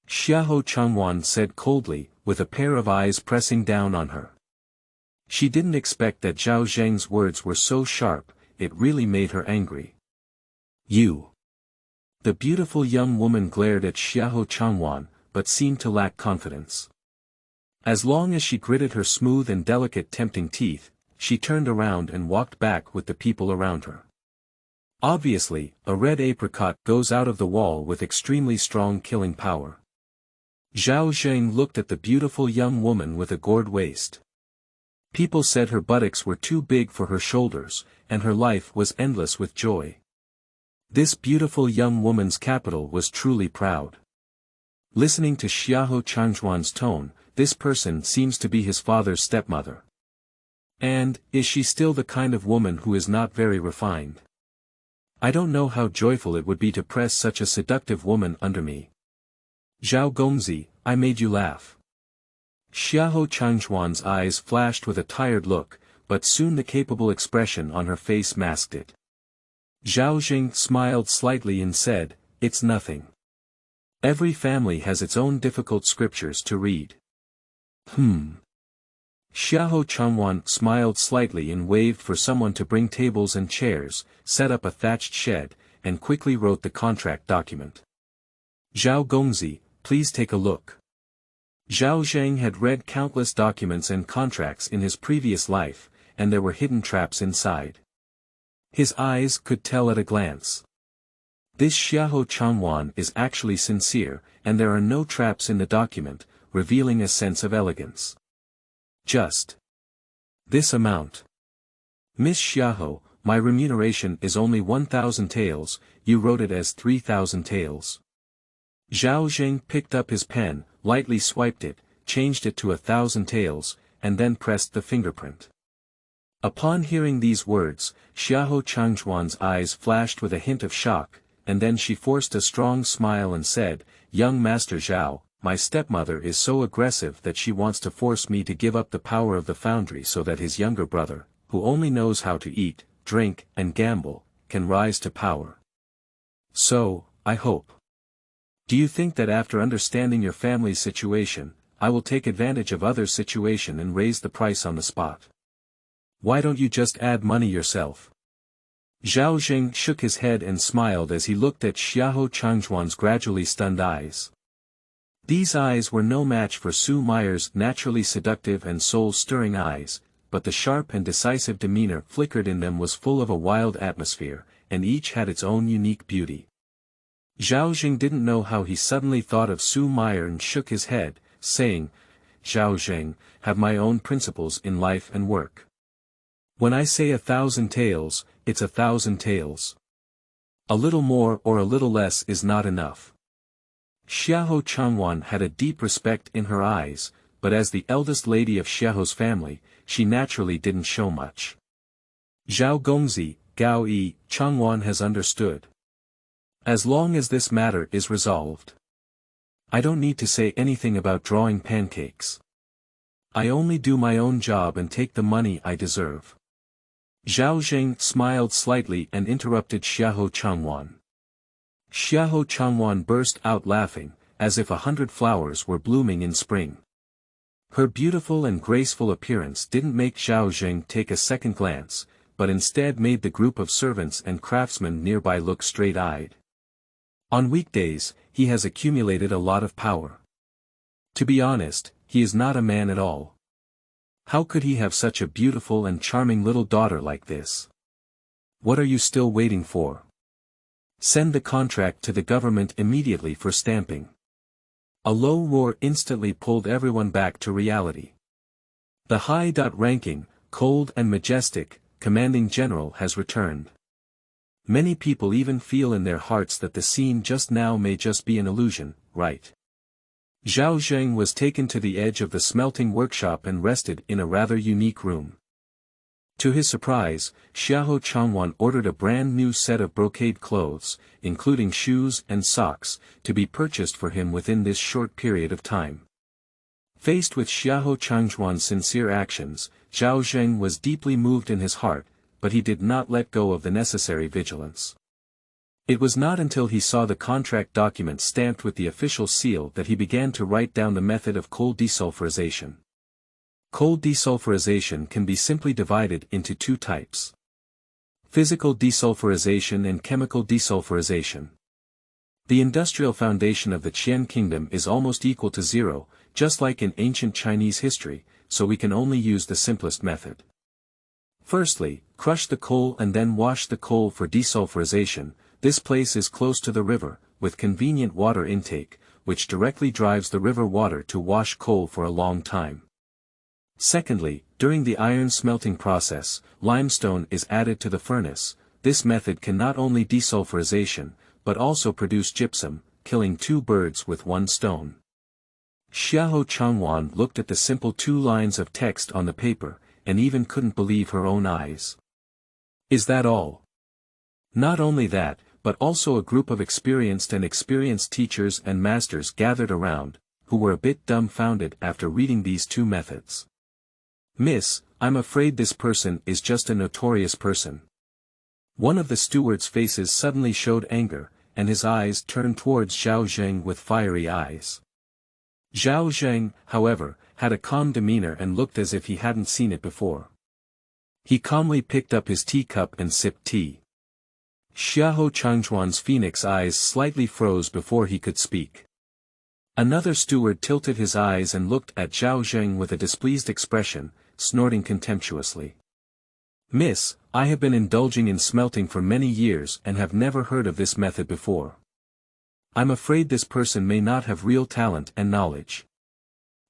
Xiahou Changwan said coldly, with a pair of eyes pressing down on her. She didn't expect that Zhao Zheng's words were so sharp, it really made her angry. You. The beautiful young woman glared at Xiahou Changwan, but seemed to lack confidence. As long as she gritted her smooth and delicate tempting teeth, she turned around and walked back with the people around her. Obviously, a red apricot goes out of the wall with extremely strong killing power. Zhao Zheng looked at the beautiful young woman with a gored waist. People said her buttocks were too big for her shoulders, and her life was endless with joy. This beautiful young woman's capital was truly proud. Listening to Xiahou Changhuan's tone, this person seems to be his father's stepmother. And, is she still the kind of woman who is not very refined? I don't know how joyful it would be to press such a seductive woman under me. Zhao Gongzi, I made you laugh. Xiahou Changhuan's eyes flashed with a tired look, but soon the capable expression on her face masked it. Zhao Zheng smiled slightly and said, it's nothing. Every family has its own difficult scriptures to read. Xiahou Changwan smiled slightly and waved for someone to bring tables and chairs, set up a thatched shed, and quickly wrote the contract document. Zhao Gongzi, please take a look. Zhao Zheng had read countless documents and contracts in his previous life, and there were hidden traps inside. His eyes could tell at a glance. This Xiahou Changwan is actually sincere, and there are no traps in the document, revealing a sense of elegance. Just this amount. Miss Xiahou, my remuneration is only 1,000 taels, you wrote it as 3,000 taels. Zhao Zheng picked up his pen, lightly swiped it, changed it to 1,000 taels, and then pressed the fingerprint. Upon hearing these words, Xiahou Changhuan's eyes flashed with a hint of shock, and then she forced a strong smile and said, young Master Zhao, my stepmother is so aggressive that she wants to force me to give up the power of the foundry so that his younger brother, who only knows how to eat, drink, and gamble, can rise to power. So, I hope. Do you think that after understanding your family's situation, I will take advantage of others' situation and raise the price on the spot? Why don't you just add money yourself? Zhao Zheng shook his head and smiled as he looked at Xiahou Changhuan's gradually stunned eyes. These eyes were no match for Su Meier's naturally seductive and soul-stirring eyes, but the sharp and decisive demeanor flickered in them was full of a wild atmosphere, and each had its own unique beauty. Zhao Zheng didn't know how he suddenly thought of Su Meier and shook his head, saying, Zhao Zheng, have my own principles in life and work. When I say 1,000 taels, it's 1,000 taels. A little more or a little less is not enough. Xiahou Changwan had a deep respect in her eyes, but as the eldest lady of Xiahou's family, she naturally didn't show much. Zhao Gongzi, Gao Yi, Changwan has understood. As long as this matter is resolved. I don't need to say anything about drawing pancakes. I only do my own job and take the money I deserve. Zhao Zheng smiled slightly and interrupted Xiahou Changwan. Xiahou Changwan burst out laughing, as if 100 flowers were blooming in spring. Her beautiful and graceful appearance didn't make Zhao Zheng take a second glance, but instead made the group of servants and craftsmen nearby look straight-eyed. On weekdays, he has accumulated a lot of power. To be honest, he is not a man at all. How could he have such a beautiful and charming little daughter like this? What are you still waiting for? Send the contract to the government immediately for stamping. A low roar instantly pulled everyone back to reality. The high-ranking, cold and majestic, commanding general has returned. Many people even feel in their hearts that the scene just now may just be an illusion, right? Zhao Zheng was taken to the edge of the smelting workshop and rested in a rather unique room. To his surprise, Xiahou Changwan ordered a brand new set of brocade clothes, including shoes and socks, to be purchased for him within this short period of time. Faced with Xiahou Changwan's sincere actions, Zhao Zheng was deeply moved in his heart, but he did not let go of the necessary vigilance. It was not until he saw the contract document stamped with the official seal that he began to write down the method of coal desulfurization. Coal desulfurization can be simply divided into two types: physical desulfurization and chemical desulfurization. The industrial foundation of the Qian kingdom is almost equal to zero, just like in ancient Chinese history, so we can only use the simplest method. Firstly, crush the coal and then wash the coal for desulfurization. This place is close to the river, with convenient water intake, which directly drives the river water to wash coal for a long time. Secondly, during the iron smelting process, limestone is added to the furnace. This method can not only desulfurization, but also produce gypsum, killing two birds with one stone. Xiahou Changwan looked at the simple 2 lines of text on the paper, and even couldn't believe her own eyes. Is that all? Not only that, but also a group of experienced teachers and masters gathered around, who were a bit dumbfounded after reading these 2 methods. "Miss, I'm afraid this person is just a notorious person." One of the stewards' faces suddenly showed anger, and his eyes turned towards Zhao Zheng with fiery eyes. Zhao Zheng, however, had a calm demeanor and looked as if he hadn't seen it before. He calmly picked up his teacup and sipped tea. Xiahou Changchuan's phoenix eyes slightly froze before he could speak. Another steward tilted his eyes and looked at Zhao Zheng with a displeased expression, snorting contemptuously. "Miss, I have been indulging in smelting for many years and have never heard of this method before. I'm afraid this person may not have real talent and knowledge.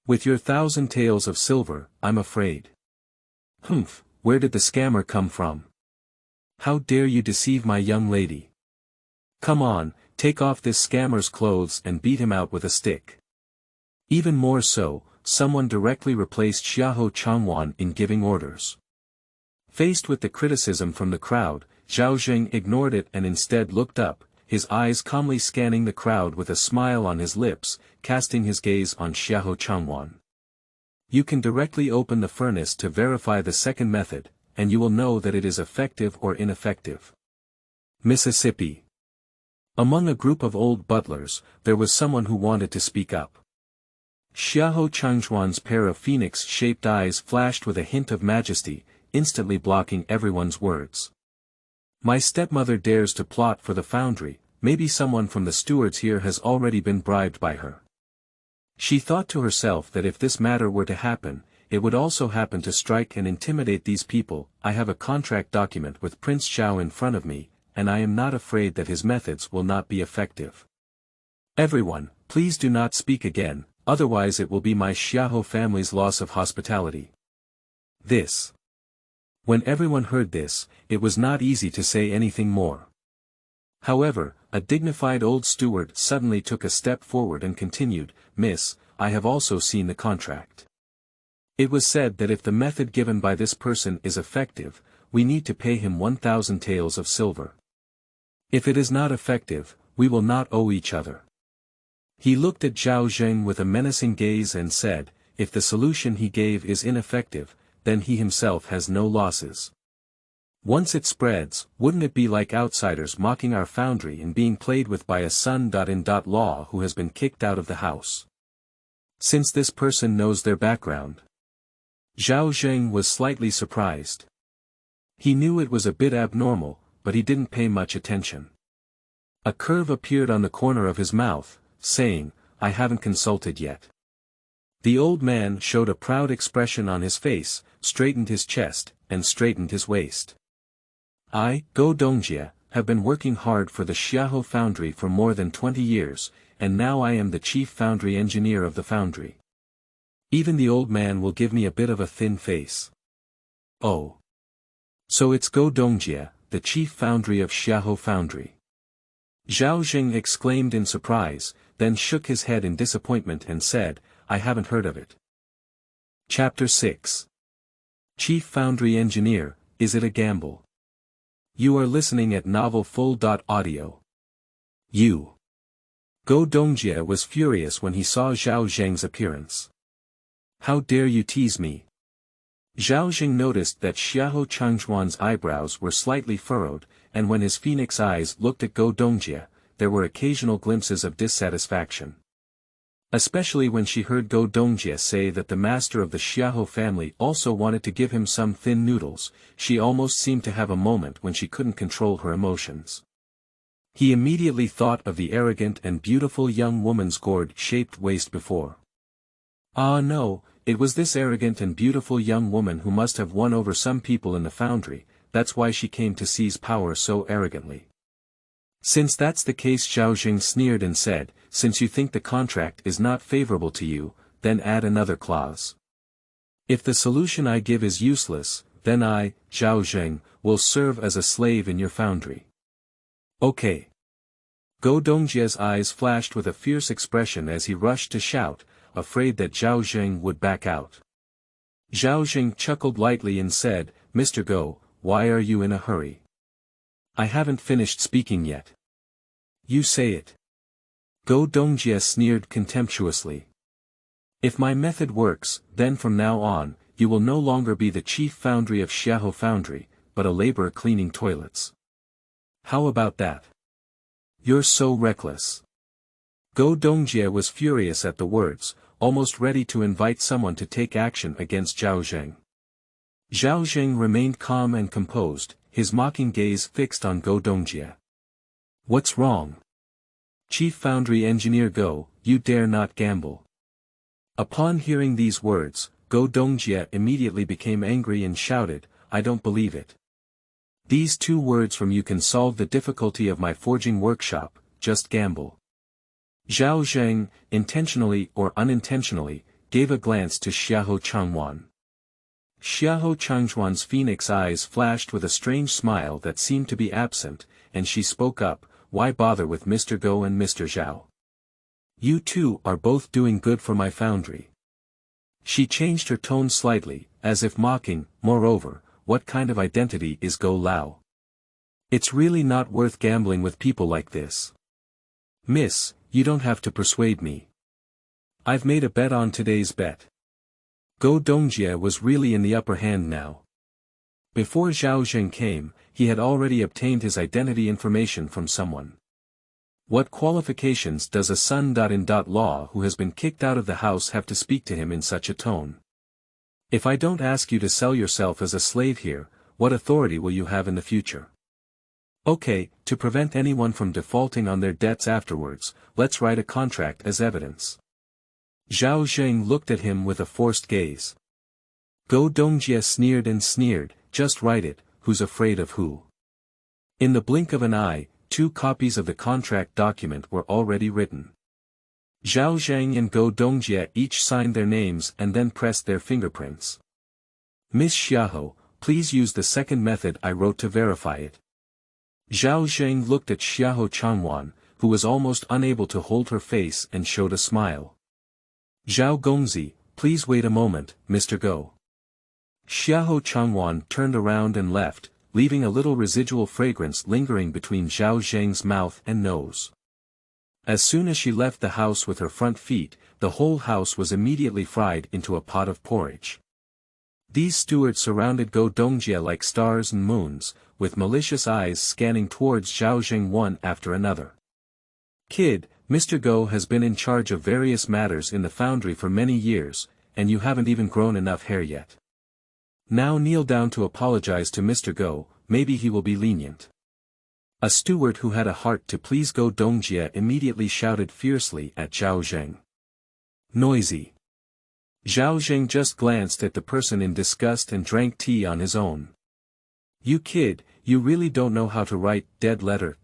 With your 1,000 taels of silver, I'm afraid." "Humph, where did the scammer come from? How dare you deceive my young lady? Come on, take off this scammer's clothes and beat him out with a stick." Even more so, someone directly replaced Xiahou Changwan in giving orders. Faced with the criticism from the crowd, Zhao Zheng ignored it and instead looked up, his eyes calmly scanning the crowd with a smile on his lips, casting his gaze on Xiahou Changwan. "You can directly open the furnace to verify the second method, and you will know that it is effective or ineffective." Mississippi. Among a group of old butlers, there was someone who wanted to speak up. Xiahou Changchuan's pair of phoenix-shaped eyes flashed with a hint of majesty, instantly blocking everyone's words. "My stepmother dares to plot for the foundry, maybe someone from the stewards here has already been bribed by her." She thought to herself that if this matter were to happen, it would also happen to strike and intimidate these people. "I have a contract document with Prince Zhao in front of me, and I am not afraid that his methods will not be effective. Everyone, please do not speak again, otherwise it will be my Xiahou family's loss of hospitality." This. When everyone heard this, it was not easy to say anything more. However, a dignified old steward suddenly took a step forward and continued, "Miss, I have also seen the contract. It was said that if the method given by this person is effective, we need to pay him 1,000 taels of silver. If it is not effective, we will not owe each other." He looked at Zhao Zheng with a menacing gaze and said, "If the solution he gave is ineffective, then he himself has no losses. Once it spreads, wouldn't it be like outsiders mocking our foundry and being played with by a son-in-law who has been kicked out of the house? Since this person knows their background." Zhao Zheng was slightly surprised. He knew it was a bit abnormal, but he didn't pay much attention. A curve appeared on the corner of his mouth, saying, "I haven't consulted yet." The old man showed a proud expression on his face, straightened his chest, and straightened his waist. "I, Go Dongjie, have been working hard for the Xiahou foundry for more than 20 years, and now I am the chief foundry engineer of the foundry. Even the old man will give me a bit of a thin face." "Oh. So it's Go Dongjie, the chief foundry of Xiahou foundry." Zhao Zheng exclaimed in surprise, then shook his head in disappointment and said, "I haven't heard of it." Chapter 6. Chief Foundry Engineer, is it a gamble? You are listening at novelfull.audio. You. Go Dongjie was furious when he saw Zhao Zheng's appearance. How dare you tease me? Zhao Zheng noticed that Xiahou Changzhuan's eyebrows were slightly furrowed, and when his phoenix eyes looked at Go Dongjie, there were occasional glimpses of dissatisfaction. Especially when she heard Go Dongjie say that the master of the Xiahou family also wanted to give him some thin noodles, she almost seemed to have a moment when she couldn't control her emotions. He immediately thought of the arrogant and beautiful young woman's gourd-shaped waist before. Ah no, it was this arrogant and beautiful young woman who must have won over some people in the Foundry, that's why she came to seize power so arrogantly. Since that's the case, Zhao Zheng sneered and said, since you think the contract is not favorable to you, then add another clause. If the solution I give is useless, then I, Zhao Zheng, will serve as a slave in your foundry. Okay. Go Dongjie's eyes flashed with a fierce expression as he rushed to shout, afraid that Zhao Zheng would back out. Zhao Zheng chuckled lightly and said, Mr. Go, why are you in a hurry? I haven't finished speaking yet. You say it. Go Dongjie sneered contemptuously. If my method works, then from now on, you will no longer be the chief foundry of Xiahou Foundry, but a laborer cleaning toilets. How about that? You're so reckless. Go Dongjie was furious at the words, almost ready to invite someone to take action against Zhao Zheng. Zhao Zheng remained calm and composed, his mocking gaze fixed on Go Dongjie. What's wrong? Chief Foundry Engineer Go, you dare not gamble. Upon hearing these words, Go Dongjie immediately became angry and shouted, I don't believe it. These 2 words from you can solve the difficulty of my forging workshop, just gamble. Zhao Zheng, intentionally or unintentionally, gave a glance to Xiahou Changzhuan. Xiahou Changzhuan's phoenix eyes flashed with a strange smile that seemed to be absent, and she spoke up, why bother with Mr. Go and Mr. Zhao? You two are both doing good for my foundry. She changed her tone slightly, as if mocking, moreover, what kind of identity is Go Lao? It's really not worth gambling with people like this. Miss, you don't have to persuade me. I've made a bet on today's bet. Go Dongjie was really in the upper hand now. Before Zhao Zheng came, he had already obtained his identity information from someone. What qualifications does a son.in.law who has been kicked out of the house have to speak to him in such a tone? If I don't ask you to sell yourself as a slave here, what authority will you have in the future? Okay, to prevent anyone from defaulting on their debts afterwards, let's write a contract as evidence. Zhao Zheng looked at him with a forced gaze. Go Dongjie sneered and sneered, just write it, who's afraid of who? In the blink of an eye, 2 copies of the contract document were already written. Zhao Zheng and Go Dongjie each signed their names and then pressed their fingerprints. Miss Xiahou, please use the second method I wrote to verify it. Zhao Zheng looked at Xiahou Changzhuan, who was almost unable to hold her face and showed a smile. Zhao Gongzi, please wait a moment, Mr. Go. Xiahou Changzhuan turned around and left, leaving a little residual fragrance lingering between Zhao Zheng's mouth and nose. As soon as she left the house with her front feet, the whole house was immediately fried into a pot of porridge. These stewards surrounded Go Dongjie like stars and moons, with malicious eyes scanning towards Zhao Zheng one after another. Kid, Mr. Go has been in charge of various matters in the foundry for many years, and you haven't even grown enough hair yet. Now kneel down to apologize to Mr. Go, maybe he will be lenient. A steward who had a heart to please Go Dongjie immediately shouted fiercely at Zhao Zheng. Noisy. Zhao Zheng just glanced at the person in disgust and drank tea on his own. You kid, you really don't know how to write dead letter.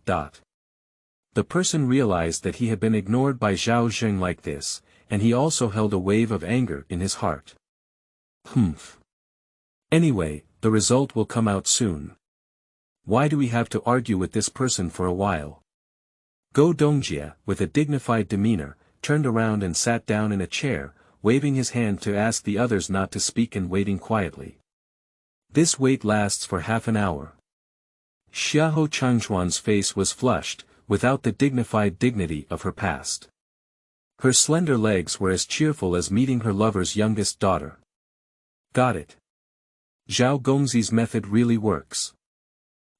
The person realized that he had been ignored by Zhao Zheng like this, and he also held a wave of anger in his heart. Humph. Anyway, the result will come out soon. Why do we have to argue with this person for a while? Go Dongjie, with a dignified demeanor, turned around and sat down in a chair, waving his hand to ask the others not to speak and waiting quietly. This wait lasts for half an hour. Xiahou Changchuan's face was flushed, without the dignified dignity of her past. Her slender legs were as cheerful as meeting her lover's youngest daughter. Got it. Zhao Gongzi's method really works.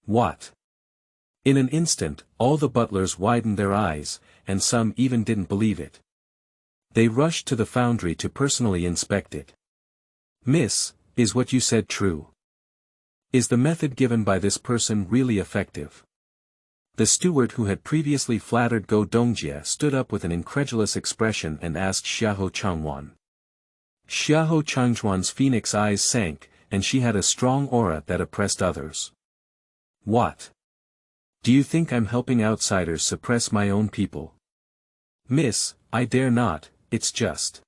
What? In an instant, all the butlers widened their eyes, and some even didn't believe it. They rushed to the foundry to personally inspect it. Miss, is what you said true? Is the method given by this person really effective? The steward who had previously flattered Go Dongjie stood up with an incredulous expression and asked Xiahou Changchuan. Xiahou Changchuan's phoenix eyes sank, and she had a strong aura that oppressed others. What? Do you think I'm helping outsiders suppress my own people? Miss, I dare not, it's just.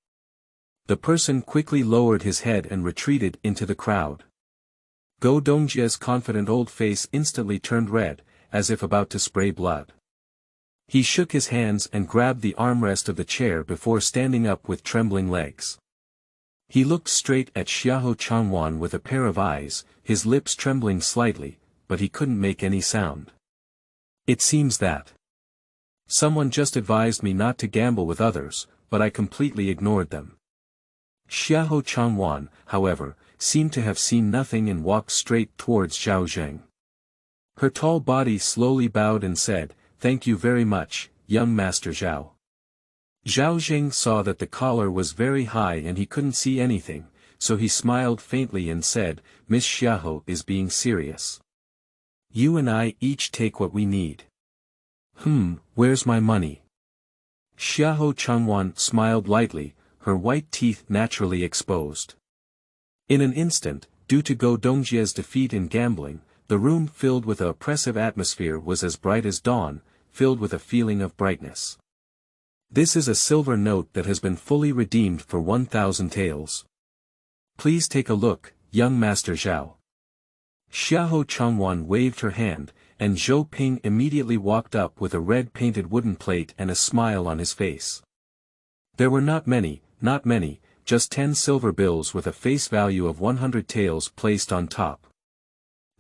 The person quickly lowered his head and retreated into the crowd. Go Dongjie's confident old face instantly turned red, as if about to spray blood. He shook his hands and grabbed the armrest of the chair before standing up with trembling legs. He looked straight at Xiahou Changchuan with a pair of eyes, his lips trembling slightly, but he couldn't make any sound. It seems that someone just advised me not to gamble with others, but I completely ignored them. Xiahou Changchuan, however, seemed to have seen nothing and walked straight towards Zhao Zheng. Her tall body slowly bowed and said, "Thank you very much, young Master Zhao." Zhao Zheng saw that the collar was very high and he couldn't see anything, so he smiled faintly and said, "Miss Xiahou is being serious. You and I each take what we need." Where's my money? Xiahou Changchuan smiled lightly, her white teeth naturally exposed. In an instant, due to Go Dongjie's defeat in gambling, the room filled with an oppressive atmosphere was as bright as dawn, filled with a feeling of brightness. This is a silver note that has been fully redeemed for 1,000 taels. Please take a look, young Master Zhao. Xiahou Changchuan waved her hand, and Zhou Ping immediately walked up with a red-painted wooden plate and a smile on his face. There were not many, just 10 silver bills with a face value of 100 taels placed on top.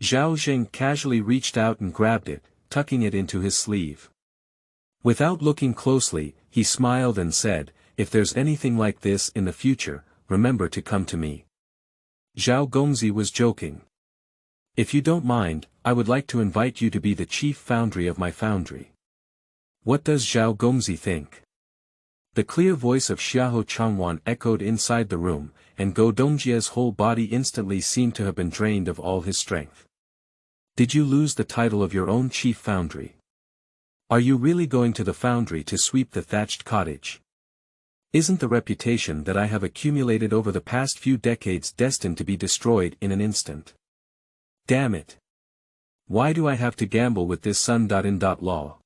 Zhao Zheng casually reached out and grabbed it, tucking it into his sleeve. Without looking closely, he smiled and said, "If there's anything like this in the future, remember to come to me." Zhao Gongzi was joking. "If you don't mind, I would like to invite you to be the chief foundry of my foundry." What does Zhao Gongzi think? The clear voice of Xiahou Changchuan echoed inside the room, and Go Dongjie's whole body instantly seemed to have been drained of all his strength. Did you lose the title of your own chief foundry? Are you really going to the foundry to sweep the thatched cottage? Isn't the reputation that I have accumulated over the past few decades destined to be destroyed in an instant? Damn it! Why do I have to gamble with this sun.in.law?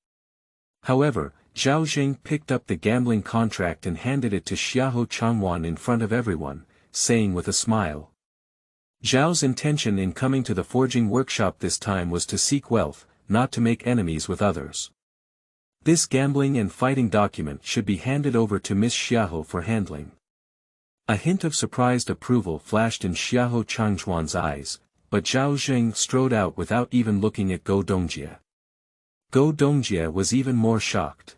However, Zhao Zheng picked up the gambling contract and handed it to Xiahou Changchuan in front of everyone, saying with a smile. Zhao's intention in coming to the forging workshop this time was to seek wealth, not to make enemies with others. This gambling and fighting document should be handed over to Miss Xiahou for handling. A hint of surprised approval flashed in Xiahou Changchuan's eyes, but Zhao Zheng strode out without even looking at Go Dongjie. Go Dongjie was even more shocked.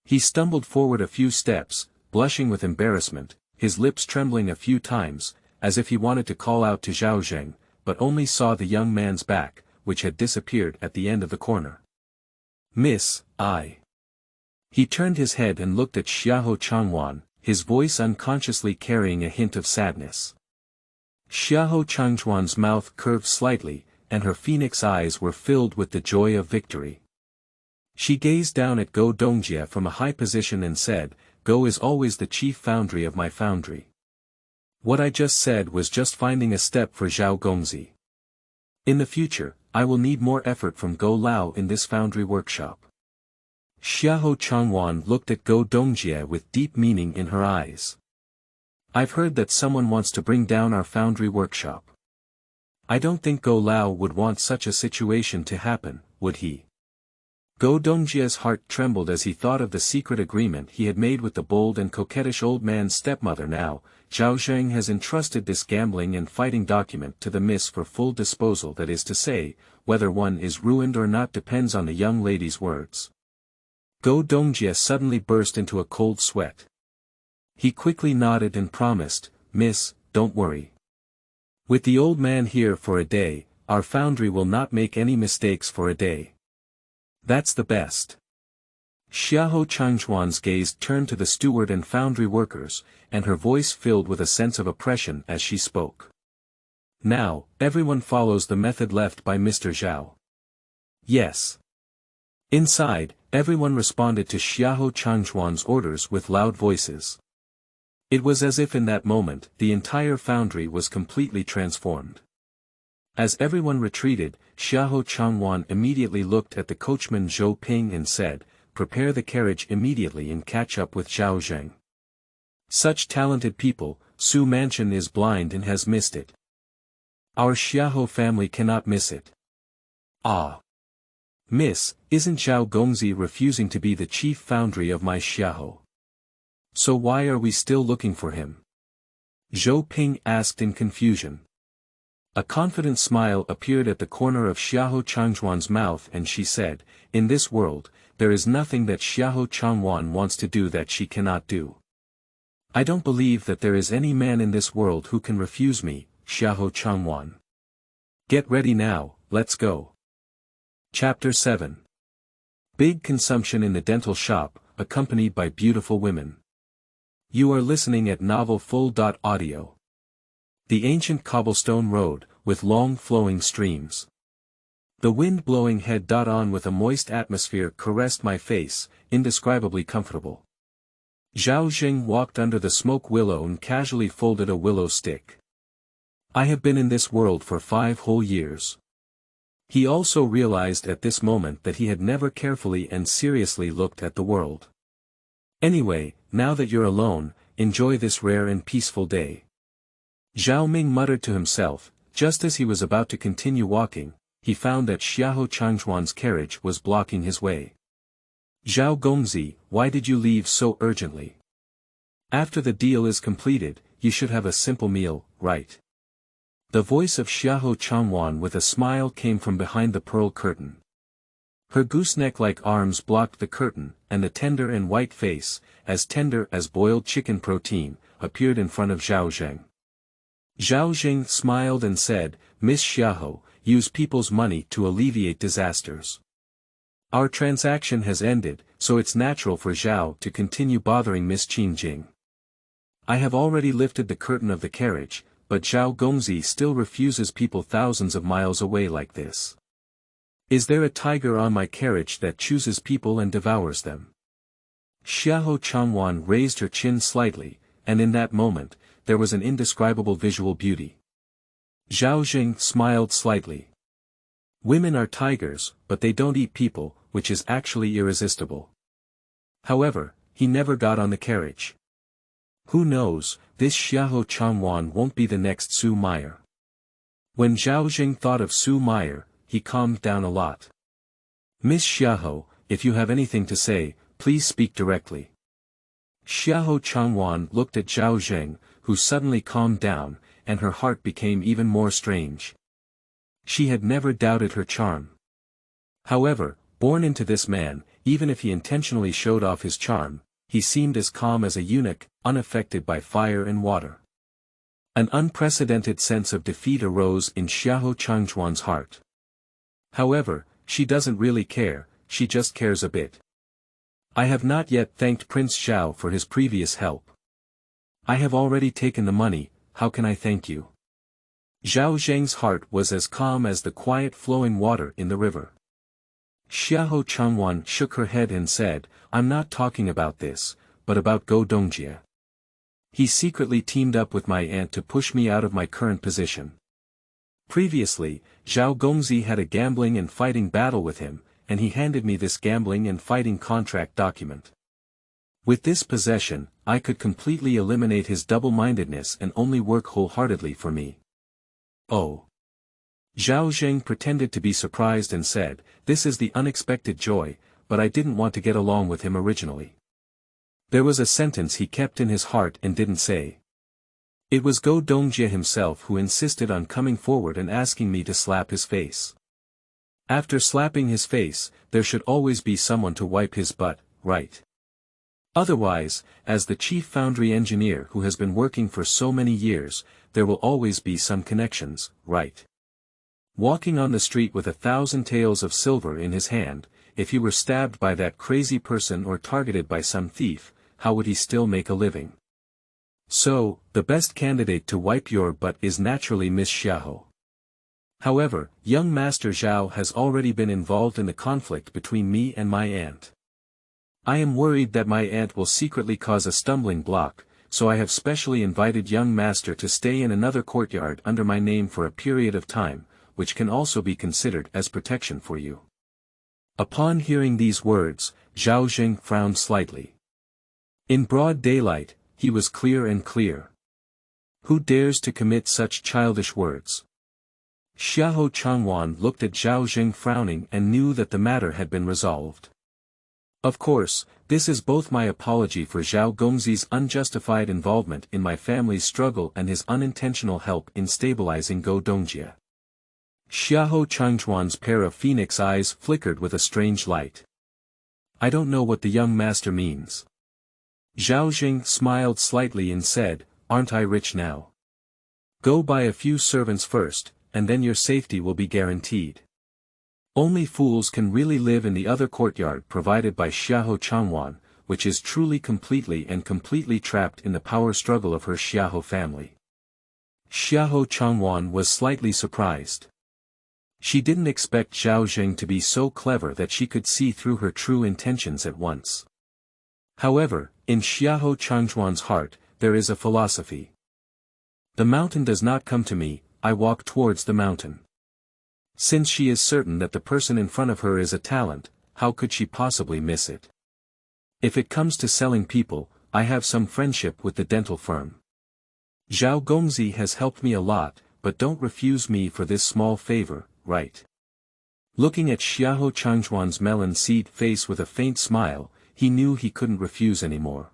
He stumbled forward a few steps, blushing with embarrassment, his lips trembling a few times, as if he wanted to call out to Zhao Zheng, but only saw the young man's back, which had disappeared at the end of the corner. "Miss, I." He turned his head and looked at Xiahou Changchuan, his voice unconsciously carrying a hint of sadness. Xiahou Changchuan's mouth curved slightly, and her phoenix eyes were filled with the joy of victory. She gazed down at Go Dongjie from a high position and said, "Go is always the chief foundry of my foundry. What I just said was just finding a step for Zhao Gongzi. In the future, I will need more effort from Go Lao in this foundry workshop." Xiahou Changchuan looked at Go Dongjie with deep meaning in her eyes. "I've heard that someone wants to bring down our foundry workshop. I don't think Go Lao would want such a situation to happen, would he?" Go Dongjia's heart trembled as he thought of the secret agreement he had made with the bold and coquettish old man's stepmother. Now, Zhao Zheng has entrusted this gambling and fighting document to the miss for full disposal, that is to say, whether one is ruined or not depends on the young lady's words. Go Dongjia suddenly burst into a cold sweat. He quickly nodded and promised, "Miss, don't worry. With the old man here for a day, our foundry will not make any mistakes for a day. That's the best." Xiahou Changchuan's gaze turned to the steward and foundry workers, and her voice filled with a sense of oppression as she spoke. "Now, everyone follows the method left by Mr. Zhao." "Yes." Inside, everyone responded to Xiahou Changchuan's orders with loud voices. It was as if in that moment the entire foundry was completely transformed. As everyone retreated, Xiahou Changchuan immediately looked at the coachman Zhou Ping and said, "Prepare the carriage immediately and catch up with Zhao Zheng. Such talented people, Su Mansion is blind and has missed it. Our Xiahou family cannot miss it." "Ah. Miss, isn't Zhao Gongzi refusing to be the chief foundry of my Xiahou? So why are we still looking for him?" Zhou Ping asked in confusion. A confident smile appeared at the corner of Xiahou Changchuan's mouth and she said, "In this world, there is nothing that Xiahou Changchuan wants to do that she cannot do. I don't believe that there is any man in this world who can refuse me, Xiahou Changchuan. Get ready now, let's go." Chapter 7. Big consumption in the dental shop, accompanied by beautiful women. You are listening at novelfull.audio. The ancient cobblestone road, with long flowing streams. The wind blowing head-on with a moist atmosphere caressed my face, indescribably comfortable. Zhao Zheng walked under the smoke willow and casually folded a willow stick. I have been in this world for 5 whole years. He also realized at this moment that he had never carefully and seriously looked at the world. Anyway, now that you're alone, enjoy this rare and peaceful day. Zhao Ming muttered to himself. Just as he was about to continue walking, he found that Xiahou Changchuan's carriage was blocking his way. "Zhao Gongzi, why did you leave so urgently? After the deal is completed, you should have a simple meal, right?" The voice of Xiahou Changchuan with a smile came from behind the pearl curtain. Her gooseneck-like arms blocked the curtain, and the tender and white face, as tender as boiled chicken protein, appeared in front of Zhao Zheng. Zhao Zheng smiled and said, "Miss Xiahou, use people's money to alleviate disasters. Our transaction has ended, so it's natural for Zhao to continue bothering Miss Qingjing. I have already lifted the curtain of the carriage, but Zhao Gongzi still refuses people thousands of miles away like this. Is there a tiger on my carriage that chooses people and devours them?" Xiahou Changchuan raised her chin slightly, and in that moment, there was an indescribable visual beauty. Zhao Zheng smiled slightly. Women are tigers, but they don't eat people, which is actually irresistible. However, he never got on the carriage. Who knows, this Xiahou Changchuan won't be the next Su Meier. When Zhao Zheng thought of Su Meier, he calmed down a lot. "Miss Xiahou, if you have anything to say, please speak directly." Xiahou Changchuan looked at Zhao Zheng, who suddenly calmed down, and her heart became even more strange. She had never doubted her charm. However, born into this man, even if he intentionally showed off his charm, he seemed as calm as a eunuch, unaffected by fire and water. An unprecedented sense of defeat arose in Xiahou Changchuan's heart. However, she doesn't really care, she just cares a bit. I have not yet thanked Prince Zhao for his previous help. I have already taken the money, how can I thank you? Zhao Zheng's heart was as calm as the quiet flowing water in the river. Xiahou Changchuan shook her head and said, I'm not talking about this, but about Go Dongjia. He secretly teamed up with my aunt to push me out of my current position. Previously, Zhao Gongzi had a gambling and fighting battle with him, and he handed me this gambling and fighting contract document. With this possession, I could completely eliminate his double-mindedness and only work wholeheartedly for me. Oh. Zhao Zheng pretended to be surprised and said, this is the unexpected joy, but I didn't want to get along with him originally. There was a sentence he kept in his heart and didn't say. It was Go Dongjie himself who insisted on coming forward and asking me to slap his face. After slapping his face, there should always be someone to wipe his butt, right? Otherwise, as the chief foundry engineer who has been working for so many years, there will always be some connections, right? Walking on the street with 1,000 taels of silver in his hand, if he were stabbed by that crazy person or targeted by some thief, how would he still make a living? So, the best candidate to wipe your butt is naturally Miss Xiahou. However, young Master Zhao has already been involved in the conflict between me and my aunt. I am worried that my aunt will secretly cause a stumbling block, so I have specially invited young Master to stay in another courtyard under my name for a period of time, which can also be considered as protection for you. Upon hearing these words, Zhao Zheng frowned slightly. In broad daylight, he was clear and clear. Who dares to commit such childish words? Xiahou Changwan looked at Zhao Zheng frowning and knew that the matter had been resolved. Of course, this is both my apology for Zhao Gongzi's unjustified involvement in my family's struggle and his unintentional help in stabilizing Go Dongjie. Xiahou Changchuan's pair of phoenix eyes flickered with a strange light. I don't know what the young master means. Zhao Zheng smiled slightly and said, aren't I rich now? Go buy a few servants first, and then your safety will be guaranteed. Only fools can really live in the other courtyard provided by Xiahou Changwan, which is truly completely trapped in the power struggle of her Xiahou family. Xiahou Changwan was slightly surprised. She didn't expect Zhao Zheng to be so clever that she could see through her true intentions at once. However, in Xiahou Changchuan's heart, there is a philosophy. The mountain does not come to me, I walk towards the mountain. Since she is certain that the person in front of her is a talent, how could she possibly miss it? If it comes to selling people, I have some friendship with the dental firm. Zhao Gongzi has helped me a lot, but don't refuse me for this small favor, right? Looking at Xiahou Changchuan's melon seed face with a faint smile, he knew he couldn't refuse anymore.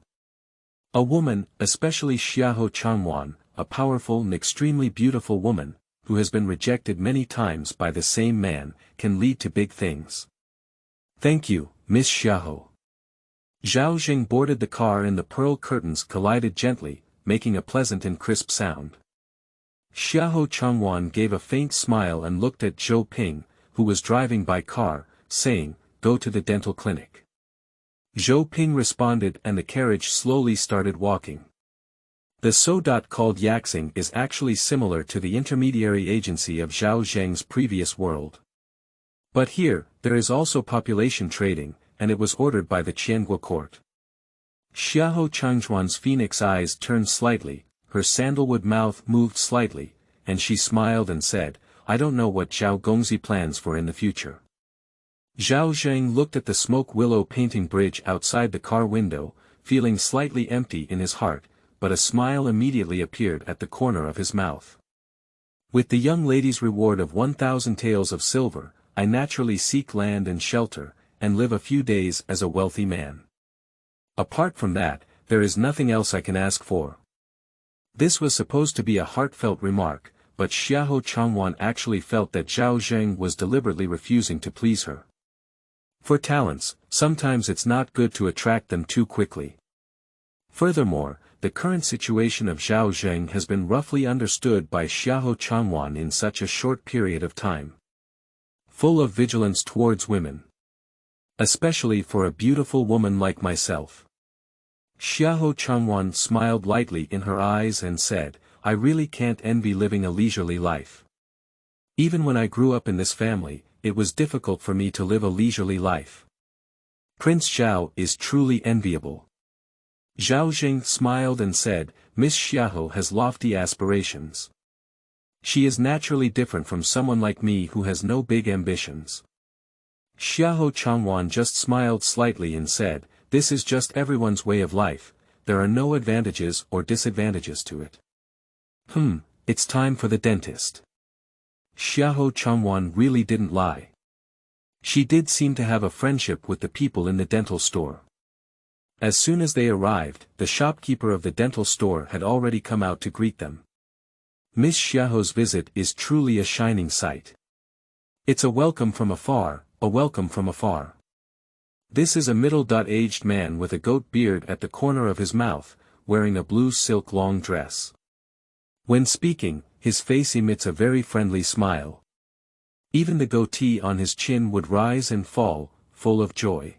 A woman, especially Xiahou Changwan, a powerful and extremely beautiful woman, who has been rejected many times by the same man, can lead to big things. Thank you, Miss Xiahou. Zhao Zheng boarded the car and the pearl curtains collided gently, making a pleasant and crisp sound. Xiahou Changwan gave a faint smile and looked at Zhou Ping, who was driving by car, saying, go to the dental clinic. Zhou Ping responded and the carriage slowly started walking. The Sodot called Yaxing is actually similar to the intermediary agency of Zhao Zheng's previous world. But here, there is also population trading, and it was ordered by the Qianguo court. Xiahou Changchuan's phoenix eyes turned slightly, her sandalwood mouth moved slightly, and she smiled and said, I don't know what Zhao Gongzi plans for in the future. Zhao Zheng looked at the smoke willow painting bridge outside the car window, feeling slightly empty in his heart, but a smile immediately appeared at the corner of his mouth. With the young lady's reward of 1,000 taels of silver, I naturally seek land and shelter, and live a few days as a wealthy man. Apart from that, there is nothing else I can ask for. This was supposed to be a heartfelt remark, but Xiahou Changwan actually felt that Zhao Zheng was deliberately refusing to please her. For talents, sometimes it's not good to attract them too quickly. Furthermore, the current situation of Zhao Zheng has been roughly understood by Xiahou Changwan in such a short period of time. Full of vigilance towards women. Especially for a beautiful woman like myself. Xiahou Changwan smiled lightly in her eyes and said, I really can't envy living a leisurely life. Even when I grew up in this family, it was difficult for me to live a leisurely life. Prince Zhao is truly enviable. Zhao Zheng smiled and said, Miss Xiahou has lofty aspirations. She is naturally different from someone like me who has no big ambitions. Xiahou Changwan just smiled slightly and said, this is just everyone's way of life, there are no advantages or disadvantages to it. It's time for the dentist. Xiahou Changwan really didn't lie. She did seem to have a friendship with the people in the dental store. As soon as they arrived, the shopkeeper of the dental store had already come out to greet them. Miss Xiao's visit is truly a shining sight. It's a welcome from afar, a welcome from afar. This is a middle-aged man with a goat beard at the corner of his mouth, wearing a blue silk long dress. When speaking, his face emits a very friendly smile. Even the goatee on his chin would rise and fall, full of joy.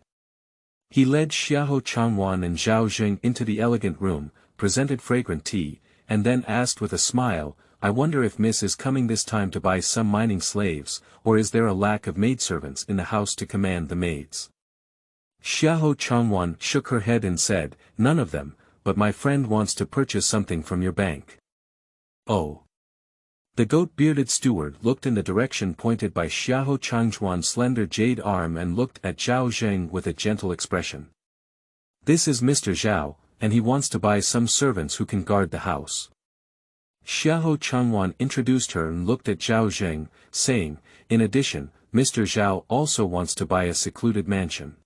He led Xiao Changwan and Zhao Zheng into the elegant room, presented fragrant tea, and then asked with a smile, "I wonder if Miss is coming this time to buy some mining slaves, or is there a lack of maidservants in the house to command the maids?" Xiao Changwan shook her head and said, "None of them, but my friend wants to purchase something from your bank." "Oh." The goat-bearded steward looked in the direction pointed by Xiao Changwan's slender jade arm and looked at Zhao Zheng with a gentle expression. "This is Mr. Zhao, and he wants to buy some servants who can guard the house." Xiao Changwan introduced her and looked at Zhao Zheng, saying, "In addition, Mr. Zhao also wants to buy a secluded mansion.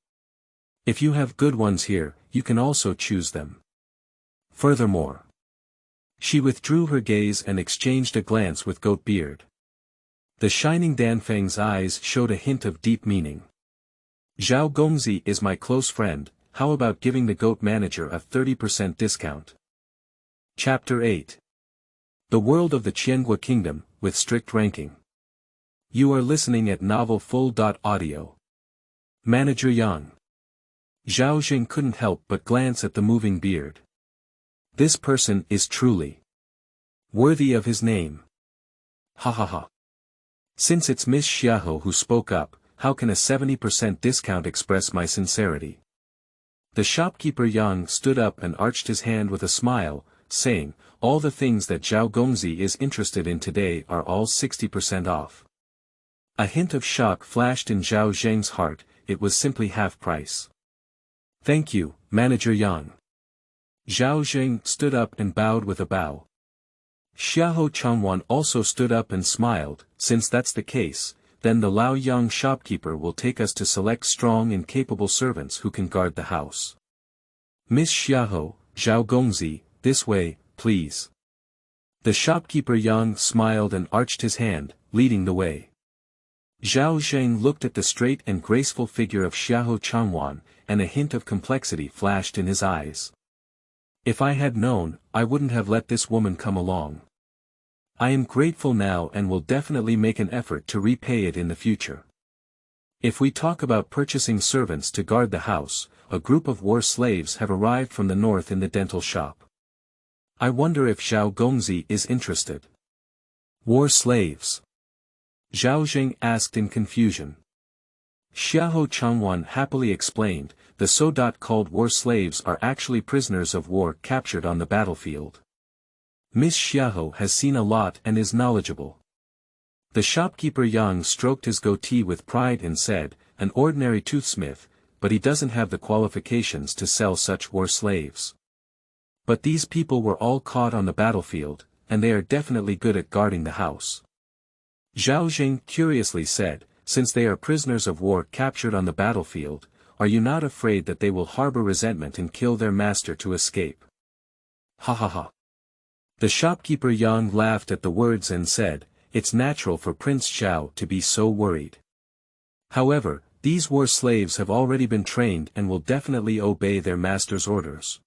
If you have good ones here, you can also choose them. Furthermore." She withdrew her gaze and exchanged a glance with Goatbeard. The shining Danfeng's eyes showed a hint of deep meaning. "Zhao Gongzi is my close friend, how about giving the goat manager a 30% discount?" Chapter 8. The World of the Qianguo Kingdom, with strict ranking. You are listening at novelfull.audio. Manager Yang. Zhao Zheng couldn't help but glance at the moving beard. This person is truly worthy of his name. Ha ha ha. Since it's Miss Xiao who spoke up, how can a 70% discount express my sincerity? The shopkeeper Yang stood up and arched his hand with a smile, saying, "All the things that Zhao Gongzi is interested in today are all 60% off." A hint of shock flashed in Zhao Zheng's heart, it was simply half price. "Thank you, Manager Yang." Zhao Zheng stood up and bowed with a bow. Xiao Changwan also stood up and smiled, "Since that's the case, then the Liang shopkeeper will take us to select strong and capable servants who can guard the house. Miss Xiao, Zhao Gongzi, this way, please." The shopkeeper Yang smiled and arched his hand, leading the way. Zhao Zheng looked at the straight and graceful figure of Xiao Changwan, and a hint of complexity flashed in his eyes. "If I had known, I wouldn't have let this woman come along. I am grateful now and will definitely make an effort to repay it in the future." If we talk about purchasing servants to guard the house, a group of war slaves have arrived from the north in the dental shop. I wonder if Zhao Gongzi is interested. War slaves? Zhao Zheng asked in confusion. Xiao Changwan happily explained, the so-called war slaves are actually prisoners of war captured on the battlefield. Miss Xiao has seen a lot and is knowledgeable. The shopkeeper Yang stroked his goatee with pride and said, "An ordinary toothsmith, but he doesn't have the qualifications to sell such war slaves. But these people were all caught on the battlefield, and they are definitely good at guarding the house." Zhao Zheng curiously said, "Since they are prisoners of war captured on the battlefield, are you not afraid that they will harbor resentment and kill their master to escape?" Ha ha ha. The shopkeeper Yang laughed at the words and said, "It's natural for Prince Zhao to be so worried. However, these war slaves have already been trained and will definitely obey their master's orders.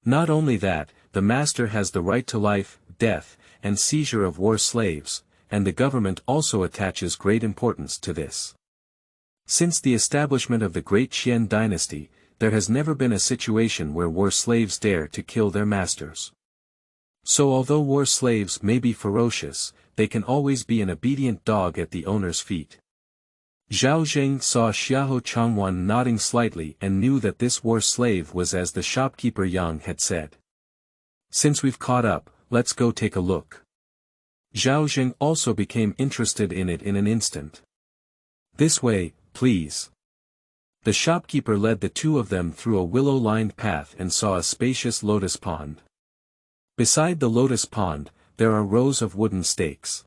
Not only that, the master has the right to life, death, and seizure of war slaves, and the government also attaches great importance to this. Since the establishment of the Great Qian Dynasty, there has never been a situation where war slaves dare to kill their masters. So although war slaves may be ferocious, they can always be an obedient dog at the owner's feet." Zhao Zheng saw Xiao Changwan nodding slightly and knew that this war slave was as the shopkeeper Yang had said. "Since we've caught up, let's go take a look." Zhao Zheng also became interested in it in an instant. "This way, please." The shopkeeper led the two of them through a willow-lined path and saw a spacious lotus pond. Beside the lotus pond, there are rows of wooden stakes.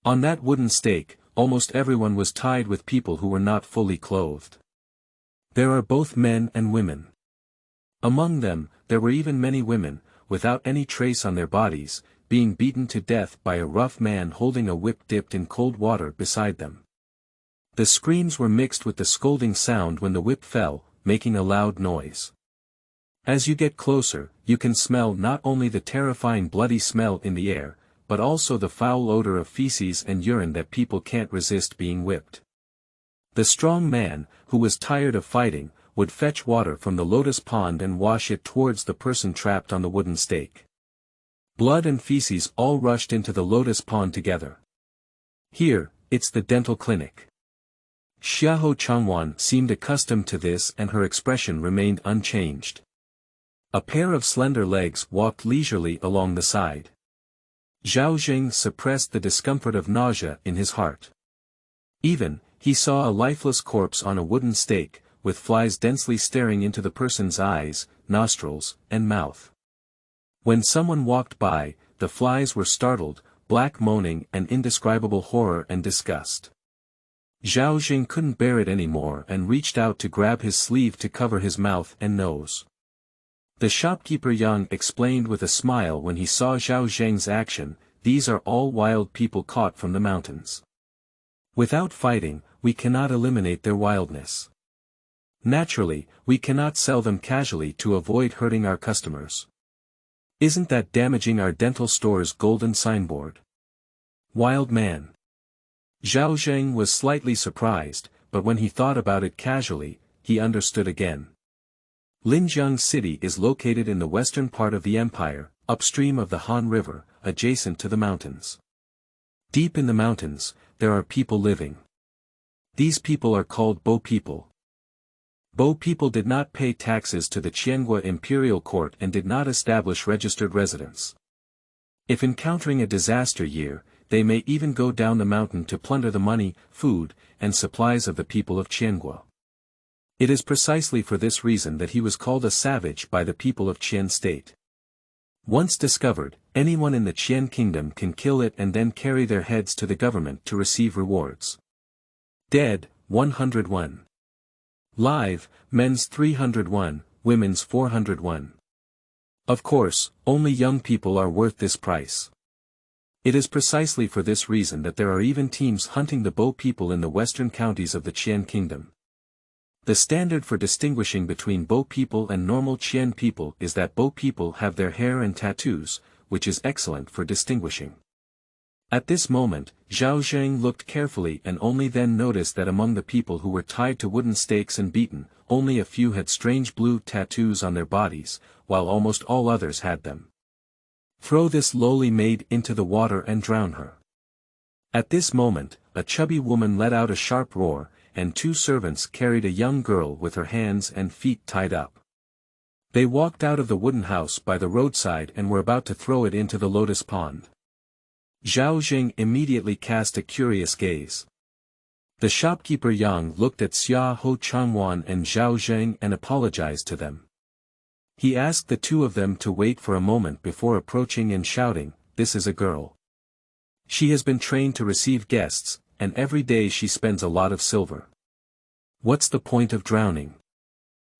On that wooden stake, almost everyone was tied with people who were not fully clothed. There are both men and women. Among them, there were even many women, without any trace on their bodies, being beaten to death by a rough man holding a whip dipped in cold water beside them. The screams were mixed with the scolding sound when the whip fell, making a loud noise. As you get closer, you can smell not only the terrifying bloody smell in the air, but also the foul odor of feces and urine that people can't resist being whipped. The strong man, who was tired of fighting, would fetch water from the lotus pond and wash it towards the person trapped on the wooden stake. Blood and feces all rushed into the lotus pond together. Here, it's the dental clinic. Xiahou Changwan seemed accustomed to this and her expression remained unchanged. A pair of slender legs walked leisurely along the side. Zhao Zheng suppressed the discomfort of nausea in his heart. Even, he saw a lifeless corpse on a wooden stake, with flies densely staring into the person's eyes, nostrils, and mouth. When someone walked by, the flies were startled, black moaning and indescribable horror and disgust. Zhao Zheng couldn't bear it anymore and reached out to grab his sleeve to cover his mouth and nose. The shopkeeper Yang explained with a smile when he saw Zhao Zheng's action, "These are all wild people caught from the mountains. Without fighting, we cannot eliminate their wildness. Naturally, we cannot sell them casually to avoid hurting our customers. Isn't that damaging our dental store's golden signboard?" Wild man. Zhao Zheng was slightly surprised, but when he thought about it casually, he understood again. Linjiang City is located in the western part of the empire, upstream of the Han River, adjacent to the mountains. Deep in the mountains, there are people living. These people are called Bo people. Bo people did not pay taxes to the Qianguo imperial court and did not establish registered residence. If encountering a disaster year, they may even go down the mountain to plunder the money, food, and supplies of the people of Qianguo. It is precisely for this reason that he was called a savage by the people of Qian state. Once discovered, anyone in the Qian kingdom can kill it and then carry their heads to the government to receive rewards. Dead, 101. Live, men's 301, women's 401. Of course, only young people are worth this price. It is precisely for this reason that there are even teams hunting the Bo people in the western counties of the Qian kingdom. The standard for distinguishing between Bo people and normal Qian people is that Bo people have their hair and tattoos, which is excellent for distinguishing. At this moment, Zhao Zheng looked carefully and only then noticed that among the people who were tied to wooden stakes and beaten, only a few had strange blue tattoos on their bodies, while almost all others had them. "Throw this lowly maid into the water and drown her." At this moment, a chubby woman let out a sharp roar, and two servants carried a young girl with her hands and feet tied up. They walked out of the wooden house by the roadside and were about to throw it into the lotus pond. Zhao Zheng immediately cast a curious gaze. The shopkeeper Yang looked at Xiahou Changwan and Zhao Zheng and apologized to them. He asked the two of them to wait for a moment before approaching and shouting, "This is a girl. She has been trained to receive guests, and every day she spends a lot of silver. What's the point of drowning?"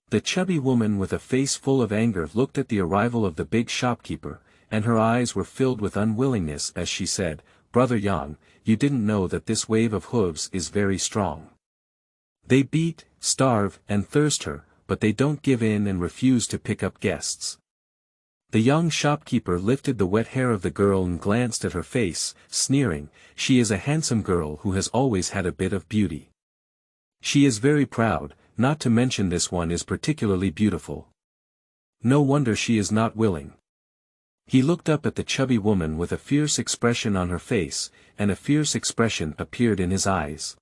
The chubby woman with a face full of anger looked at the arrival of the big shopkeeper, and her eyes were filled with unwillingness as she said, "Brother Yang, you didn't know that this wave of hooves is very strong. They beat, starve, and thirst her, but they don't give in and refuse to pick up guests." The young shopkeeper lifted the wet hair of the girl and glanced at her face, sneering, "She is a handsome girl who has always had a bit of beauty. She is very proud, not to mention this one is particularly beautiful. No wonder she is not willing." He looked up at the chubby woman with a fierce expression on her face, and a fierce expression appeared in his eyes.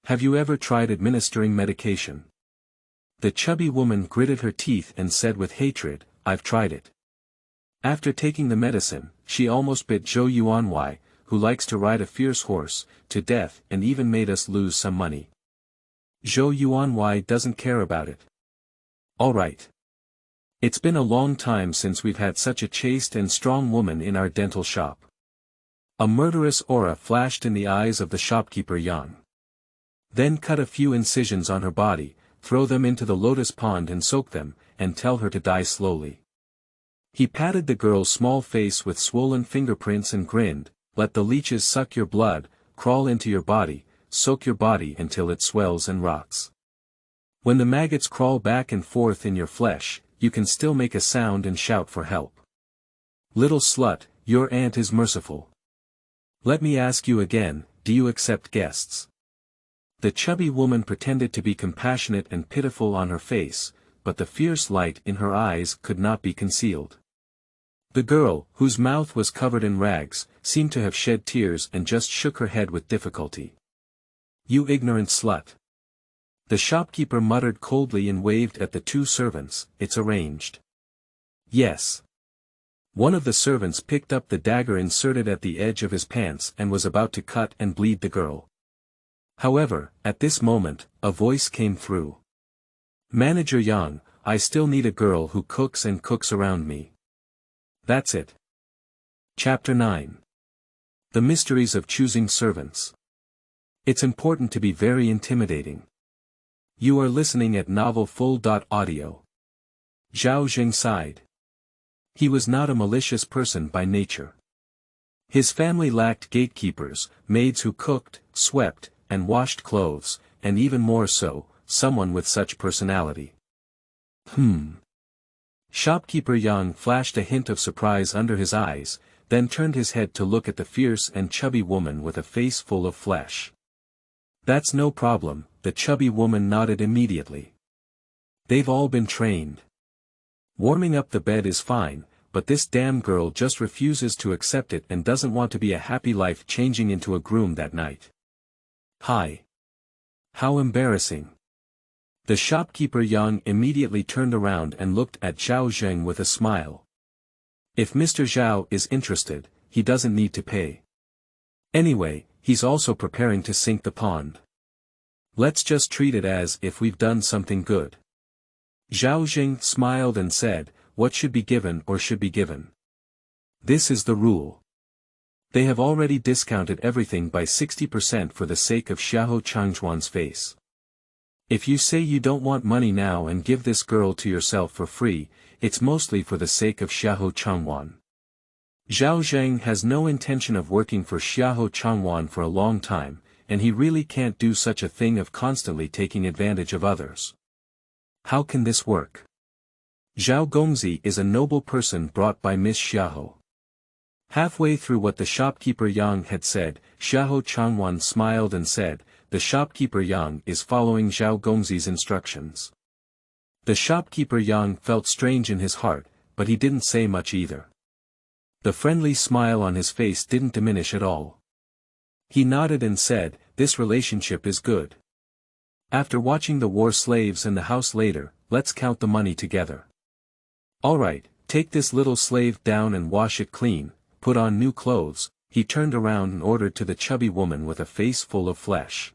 "Have you ever tried administering medication?" The chubby woman gritted her teeth and said with hatred, "I've tried it. After taking the medicine, she almost bit Zhou Yuanwei, who likes to ride a fierce horse, to death and even made us lose some money. Zhou Yuanwei doesn't care about it. All right. It's been a long time since we've had such a chaste and strong woman in our dental shop. A murderous aura flashed in the eyes of the shopkeeper Yang. Then cut a few incisions on her body, throw them into the lotus pond and soak them, and tell her to die slowly. He patted the girl's small face with swollen fingerprints and grinned, let the leeches suck your blood, crawl into your body, soak your body until it swells and rots. When the maggots crawl back and forth in your flesh, you can still make a sound and shout for help. Little slut, your aunt is merciful. Let me ask you again, do you accept guests? The chubby woman pretended to be compassionate and pitiful on her face, but the fierce light in her eyes could not be concealed. The girl, whose mouth was covered in rags, seemed to have shed tears and just shook her head with difficulty. You ignorant slut. The shopkeeper muttered coldly and waved at the two servants, it's arranged. Yes. One of the servants picked up the dagger inserted at the edge of his pants and was about to cut and bleed the girl. However, at this moment, a voice came through. Manager Yang, I still need a girl who cooks and cooks around me. That's it. Chapter 9. The Mysteries of Choosing Servants. It's important to be very intimidating. You are listening at novelfull.audio. Zhao Zheng sighed. He was not a malicious person by nature. His family lacked gatekeepers, maids who cooked, swept, and washed clothes, and even more so, someone with such personality. Shopkeeper Yang flashed a hint of surprise under his eyes, then turned his head to look at the fierce and chubby woman with a face full of flesh. That's no problem, the chubby woman nodded immediately. They've all been trained. Warming up the bed is fine, but this damn girl just refuses to accept it and doesn't want to be a happy life changing into a groom that night. Hi. How embarrassing. The shopkeeper Yang immediately turned around and looked at Zhao Zheng with a smile. If Mr. Zhao is interested, he doesn't need to pay. Anyway, he's also preparing to sink the pond. Let's just treat it as if we've done something good. Zhao Zheng smiled and said, what should be given or should be given. This is the rule. They have already discounted everything by 60% for the sake of Xiahou Changchuan's face. If you say you don't want money now and give this girl to yourself for free, it's mostly for the sake of Xiahou Changchuan. Zhao Zheng has no intention of working for Xiahou Changchuan for a long time, and he really can't do such a thing of constantly taking advantage of others. How can this work? Zhao Gongzi is a noble person brought by Miss Xiahou. Halfway through what the shopkeeper Yang had said, Xiahou Changchuan smiled and said, the shopkeeper Yang is following Zhao Gongzi's instructions. The shopkeeper Yang felt strange in his heart, but he didn't say much either. The friendly smile on his face didn't diminish at all. He nodded and said, this relationship is good. After watching the war slaves and the house later, let's count the money together. Alright, take this little slave down and wash it clean, put on new clothes. He turned around and ordered to the chubby woman with a face full of flesh.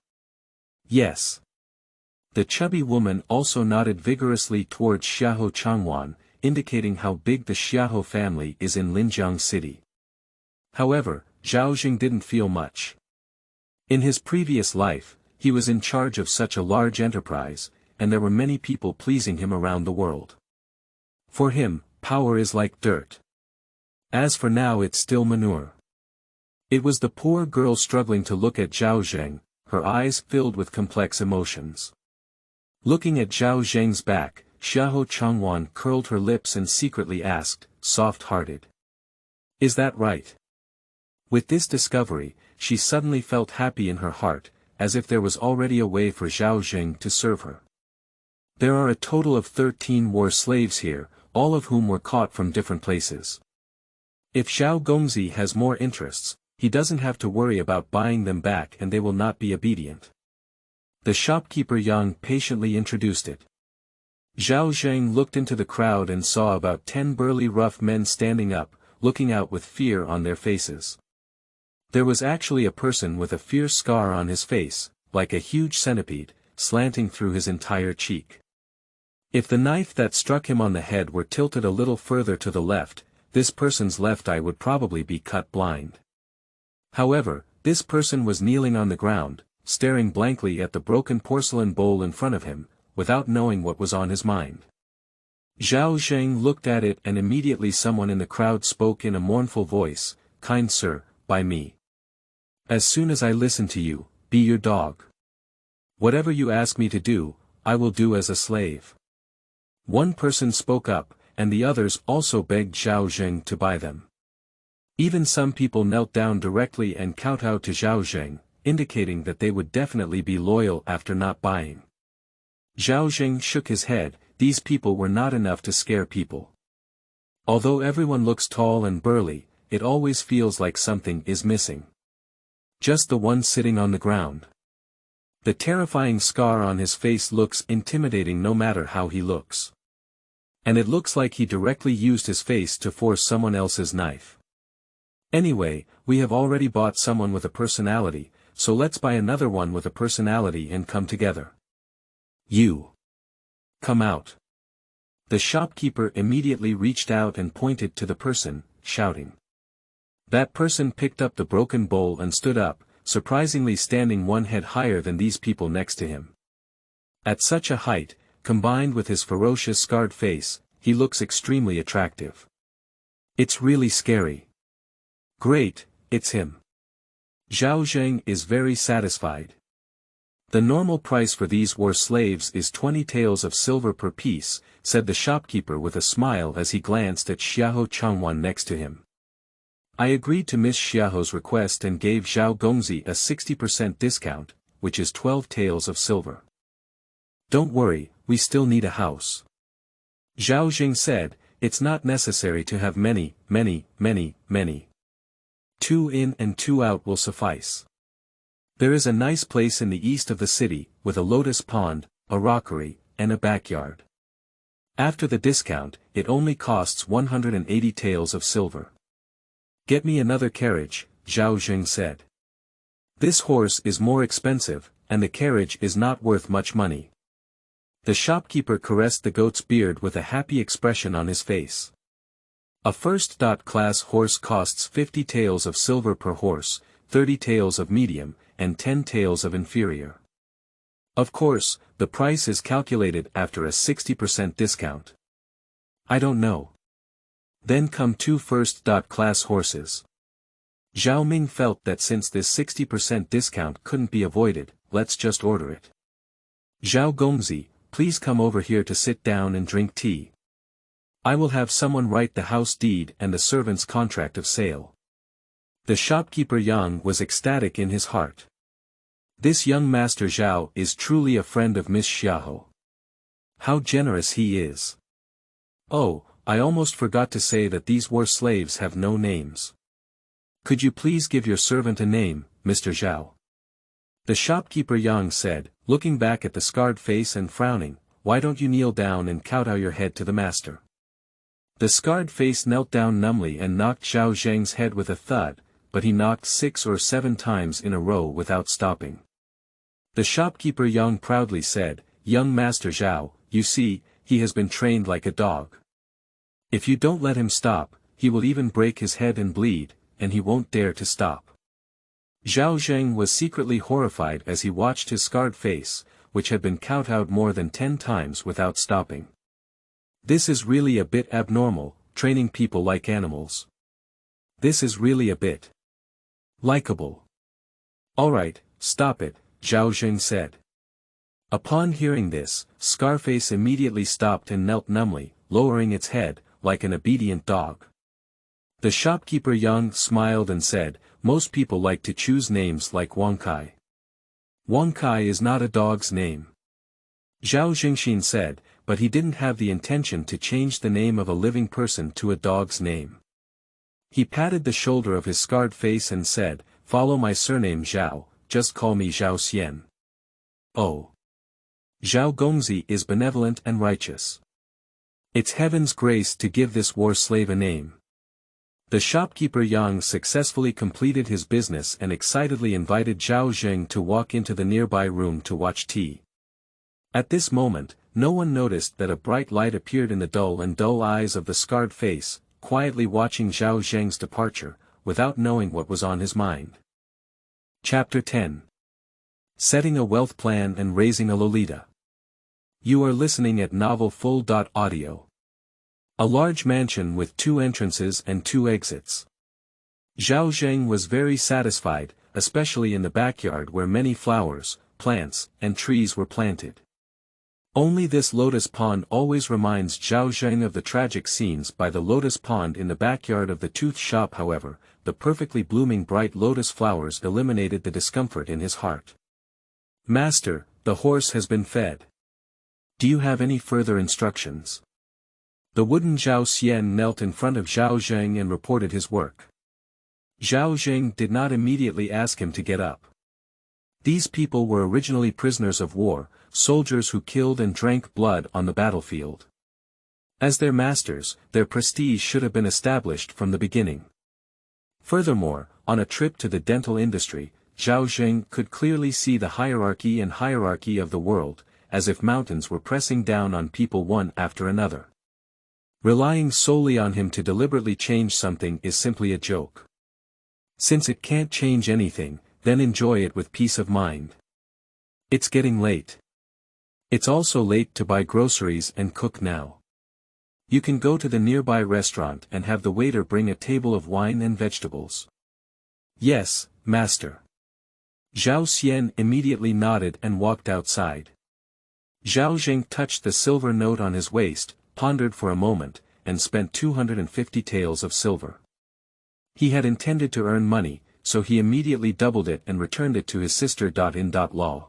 Yes. The chubby woman also nodded vigorously towards Xiahou Changchuan, indicating how big the Xiahou family is in Linjiang City. However, Zhao Zheng didn't feel much. In his previous life, he was in charge of such a large enterprise, and there were many people pleasing him around the world. For him, power is like dirt. As for now, it's still manure. It was the poor girl struggling to look at Zhao Zheng, her eyes filled with complex emotions. Looking at Zhao Zheng's back, Xiahou Changchuan curled her lips and secretly asked, soft-hearted. Is that right? With this discovery, she suddenly felt happy in her heart, as if there was already a way for Zhao Zheng to serve her. There are a total of 13 war slaves here, all of whom were caught from different places. If Zhao Gongzi has more interests, he doesn't have to worry about buying them back and they will not be obedient. The shopkeeper Yang patiently introduced it. Zhao Zheng looked into the crowd and saw about 10 burly rough men standing up, looking out with fear on their faces. There was actually a person with a fierce scar on his face, like a huge centipede, slanting through his entire cheek. If the knife that struck him on the head were tilted a little further to the left, this person's left eye would probably be cut blind. However, this person was kneeling on the ground, staring blankly at the broken porcelain bowl in front of him, without knowing what was on his mind. Zhao Zheng looked at it and immediately someone in the crowd spoke in a mournful voice, "Kind sir, by me. As soon as I listen to you, be your dog. Whatever you ask me to do, I will do as a slave." One person spoke up, and the others also begged Zhao Zheng to buy them. Even some people knelt down directly and kowtowed to Zhao Zheng, indicating that they would definitely be loyal after not buying. Zhao Zheng shook his head. These people were not enough to scare people. Although everyone looks tall and burly, it always feels like something is missing. Just the one sitting on the ground. The terrifying scar on his face looks intimidating no matter how he looks. And it looks like he directly used his face to force someone else's knife. Anyway, we have already bought someone with a personality, so let's buy another one with a personality and come together. You. Come out. The shopkeeper immediately reached out and pointed to the person, shouting. That person picked up the broken bowl and stood up, surprisingly standing one head higher than these people next to him. At such a height, combined with his ferocious scarred face, he looks extremely attractive. It's really scary. Great, it's him. Zhao Zheng is very satisfied. The normal price for these war slaves is 20 taels of silver per piece, said the shopkeeper with a smile as he glanced at Xiahou Changwan next to him. I agreed to Miss Xiao's request and gave Zhao Gongzi a 60% discount, which is 12 taels of silver. Don't worry, we still need a house. Zhao Zheng said, it's not necessary to have many. 2 in and 2 out will suffice. There is a nice place in the east of the city, with a lotus pond, a rockery, and a backyard. After the discount, it only costs 180 taels of silver. Get me another carriage, Zhao Zheng said. This horse is more expensive, and the carriage is not worth much money. The shopkeeper caressed the goat's beard with a happy expression on his face. A first-class horse costs 50 taels of silver per horse, 30 taels of medium, and 10 taels of inferior. Of course, the price is calculated after a 60% discount. I don't know. Then come 2 first-class horses. Zhao Ming felt that since this 60% discount couldn't be avoided, let's just order it. Zhao Gongzi, please come over here to sit down and drink tea. I will have someone write the house deed and the servant's contract of sale. The shopkeeper Yang was ecstatic in his heart. This young master Zhao is truly a friend of Miss Xiao. How generous he is. Oh, I almost forgot to say that these war slaves have no names. Could you please give your servant a name, Mr. Zhao? The shopkeeper Yang said, looking back at the scarred face and frowning, why don't you kneel down and kowtow your head to the master? The scarred face knelt down numbly and knocked Zhao Zheng's head with a thud, but he knocked 6 or 7 times in a row without stopping. The shopkeeper Yang proudly said, Young Master Zhao, you see, he has been trained like a dog. If you don't let him stop, he will even break his head and bleed, and he won't dare to stop. Zhao Zheng was secretly horrified as he watched his scarred face, which had been kowtowed more than 10 times without stopping. This is really a bit abnormal, training people like animals. This is really a bit likable. Alright, stop it, Zhao Zheng said. Upon hearing this, Scarface immediately stopped and knelt numbly, lowering its head, like an obedient dog. The shopkeeper Yang smiled and said, most people like to choose names like Wang Kai. Wang Kai is not a dog's name. Zhao Zhengxin said, but he didn't have the intention to change the name of a living person to a dog's name. He patted the shoulder of his scarred face and said, follow my surname Zhao, just call me Zhao Xian. Oh. Zhao Gongzi is benevolent and righteous. It's heaven's grace to give this war slave a name. The shopkeeper Yang successfully completed his business and excitedly invited Zhao Zheng to walk into the nearby room to watch tea. At this moment, no one noticed that a bright light appeared in the dull eyes of the scarred face, quietly watching Zhao Zheng's departure, without knowing what was on his mind. Chapter 10. Setting a Wealth Plan and Raising a Lolita. You are listening at novel-full.audio. A large mansion with 2 entrances and 2 exits. Zhao Zheng was very satisfied, especially in the backyard where many flowers, plants, and trees were planted. Only this lotus pond always reminds Zhao Zheng of the tragic scenes by the lotus pond in the backyard of the tooth shop. However, the perfectly blooming bright lotus flowers eliminated the discomfort in his heart. Master, the horse has been fed. Do you have any further instructions? The wooden Zhao Xian knelt in front of Zhao Zheng and reported his work. Zhao Zheng did not immediately ask him to get up. These people were originally prisoners of war, soldiers who killed and drank blood on the battlefield. As their masters, their prestige should have been established from the beginning. Furthermore, on a trip to the dental industry, Zhao Zheng could clearly see the hierarchy of the world, as if mountains were pressing down on people one after another. Relying solely on him to deliberately change something is simply a joke. Since it can't change anything, then enjoy it with peace of mind. It's getting late. It's also late to buy groceries and cook now. You can go to the nearby restaurant and have the waiter bring a table of wine and vegetables. Yes, master. Zhao Xian immediately nodded and walked outside. Zhao Zheng touched the silver note on his waist, pondered for a moment, and spent 250 taels of silver. He had intended to earn money, so he immediately doubled it and returned it to his sister. Law.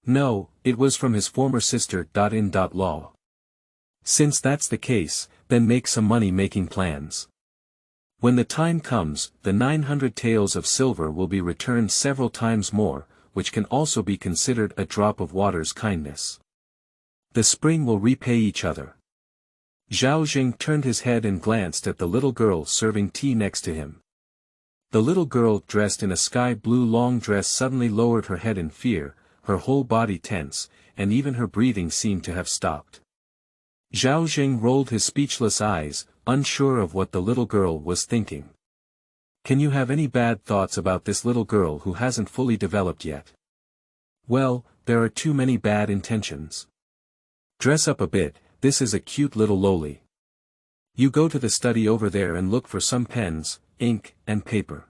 No, it was from his former sister. Law. Since that's the case, then make some money-making plans. When the time comes, the 900 taels of silver will be returned several times more, which can also be considered a drop of water's kindness. The spring will repay each other. Zhao Zheng turned his head and glanced at the little girl serving tea next to him. The little girl dressed in a sky blue long dress suddenly lowered her head in fear, her whole body tense, and even her breathing seemed to have stopped. Zhao Zheng rolled his speechless eyes, unsure of what the little girl was thinking. Can you have any bad thoughts about this little girl who hasn't fully developed yet? Well, there are too many bad intentions. Dress up a bit, this is a cute little loli. You go to the study over there and look for some pens, ink, and paper.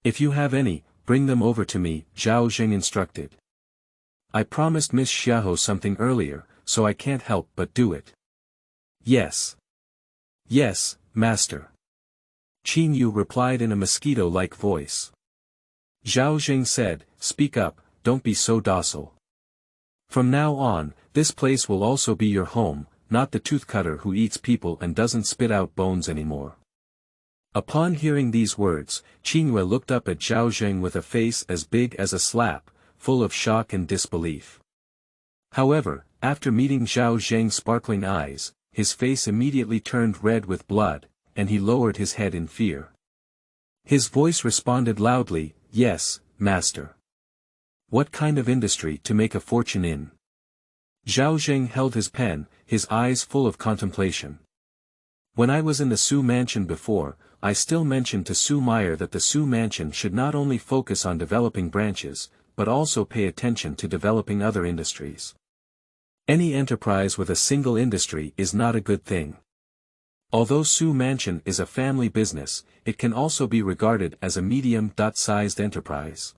If you have any, bring them over to me, Zhao Zheng instructed. I promised Miss Xiaoho something earlier, so I can't help but do it. Yes. Yes, master. Qianguo replied in a mosquito-like voice. Zhao Zheng said, speak up, don't be so docile. From now on, this place will also be your home, not the toothcutter who eats people and doesn't spit out bones anymore. Upon hearing these words, Qianguo looked up at Zhao Zheng with a face as big as a slap, full of shock and disbelief. However, after meeting Zhao Zheng's sparkling eyes, his face immediately turned red with blood, and he lowered his head in fear. His voice responded loudly, yes, master. What kind of industry to make a fortune in? Zhao Zheng held his pen, his eyes full of contemplation. When I was in the Su mansion before, I still mentioned to Su Meier that the Su mansion should not only focus on developing branches, but also pay attention to developing other industries. Any enterprise with a single industry is not a good thing. Although Su Mansion is a family business, it can also be regarded as a medium-sized enterprise.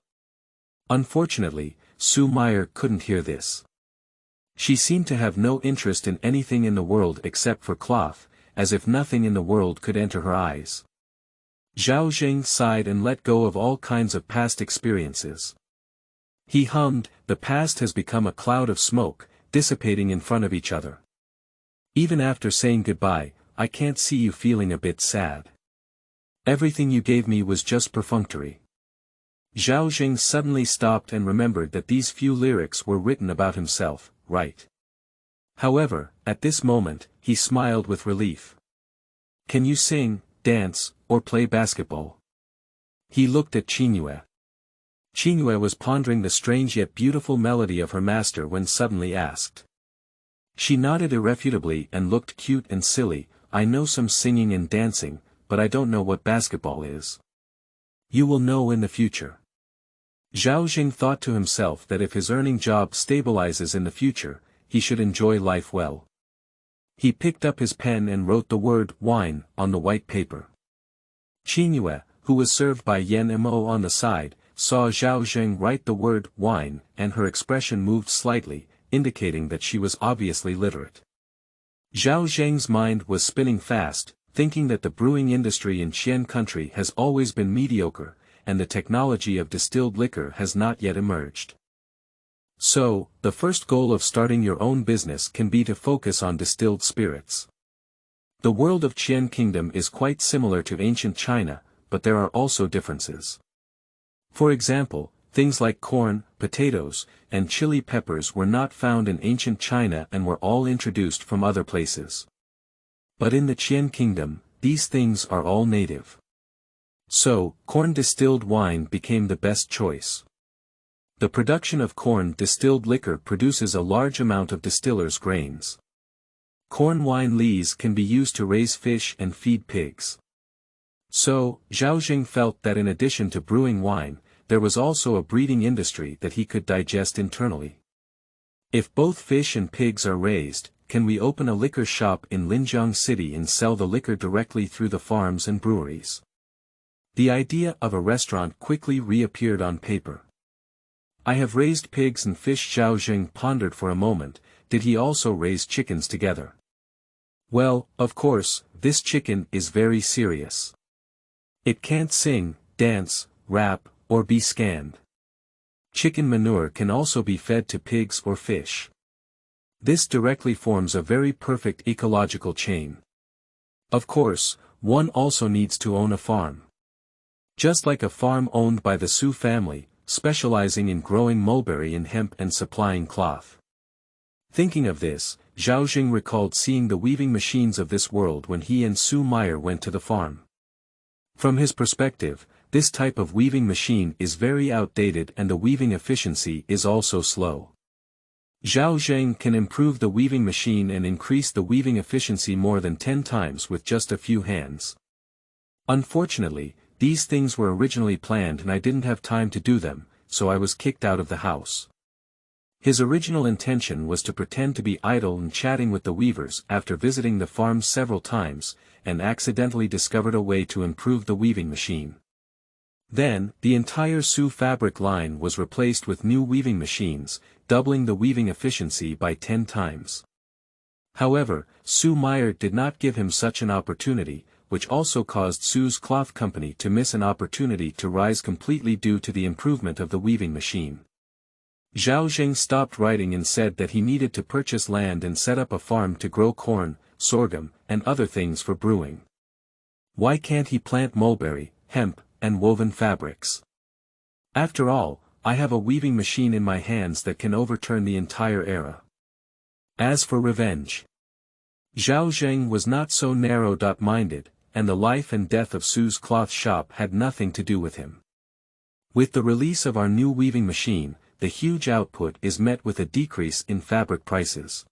Unfortunately, Su Meier couldn't hear this. She seemed to have no interest in anything in the world except for cloth, as if nothing in the world could enter her eyes. Zhao Zheng sighed and let go of all kinds of past experiences. He hummed, the past has become a cloud of smoke, dissipating in front of each other. Even after saying goodbye, I can't see you feeling a bit sad. Everything you gave me was just perfunctory. Zhao Zheng suddenly stopped and remembered that these few lyrics were written about himself, right? However, at this moment, he smiled with relief. Can you sing, dance, or play basketball? He looked at Qianguo. Qianguo was pondering the strange yet beautiful melody of her master when suddenly asked. She nodded irrefutably and looked cute and silly. I know some singing and dancing, but I don't know what basketball is. You will know in the future. Zhao Zheng thought to himself that if his earning job stabilizes in the future, he should enjoy life well. He picked up his pen and wrote the word wine on the white paper. Qianguo, who was served by Yan Mo on the side, saw Zhao Zheng write the word wine, and her expression moved slightly, indicating that she was obviously literate. Zhao Zheng's mind was spinning fast, thinking that the brewing industry in Qian country has always been mediocre, and the technology of distilled liquor has not yet emerged. So, the first goal of starting your own business can be to focus on distilled spirits. The world of Qian Kingdom is quite similar to ancient China, but there are also differences. For example, things like corn, potatoes, and chili peppers were not found in ancient China and were all introduced from other places. But in the Qian Kingdom, these things are all native. So, corn distilled wine became the best choice. The production of corn distilled liquor produces a large amount of distillers' grains. Corn wine lees can be used to raise fish and feed pigs. So, Zhao Zheng felt that in addition to brewing wine, there was also a breeding industry that he could digest internally. If both fish and pigs are raised, can we open a liquor shop in Linjiang City and sell the liquor directly through the farms and breweries? The idea of a restaurant quickly reappeared on paper. I have raised pigs and fish. Zhao Zheng pondered for a moment. Did he also raise chickens together? Well, of course, this chicken is very serious. It can't sing, dance, rap, or be scanned. Chicken manure can also be fed to pigs or fish. This directly forms a very perfect ecological chain. Of course, one also needs to own a farm. Just like a farm owned by the Su family, specializing in growing mulberry and hemp and supplying cloth. Thinking of this, Zhao Zheng recalled seeing the weaving machines of this world when he and Su Meier went to the farm. From his perspective, this type of weaving machine is very outdated and the weaving efficiency is also slow. Zhao Zheng can improve the weaving machine and increase the weaving efficiency more than 10 times with just a few hands. Unfortunately, these things were originally planned and I didn't have time to do them, so I was kicked out of the house. His original intention was to pretend to be idle and chatting with the weavers after visiting the farm several times, and accidentally discovered a way to improve the weaving machine. Then, the entire Su fabric line was replaced with new weaving machines, doubling the weaving efficiency by 10 times. However, Su Meier did not give him such an opportunity, which also caused Su's cloth company to miss an opportunity to rise completely due to the improvement of the weaving machine. Zhao Zheng stopped writing and said that he needed to purchase land and set up a farm to grow corn, sorghum, and other things for brewing. Why can't he plant mulberry, hemp, and woven fabrics? After all, I have a weaving machine in my hands that can overturn the entire era. As for revenge, Zhao Zheng was not so narrow-minded, and the life and death of Su's cloth shop had nothing to do with him. With the release of our new weaving machine, the huge output is met with a decrease in fabric prices.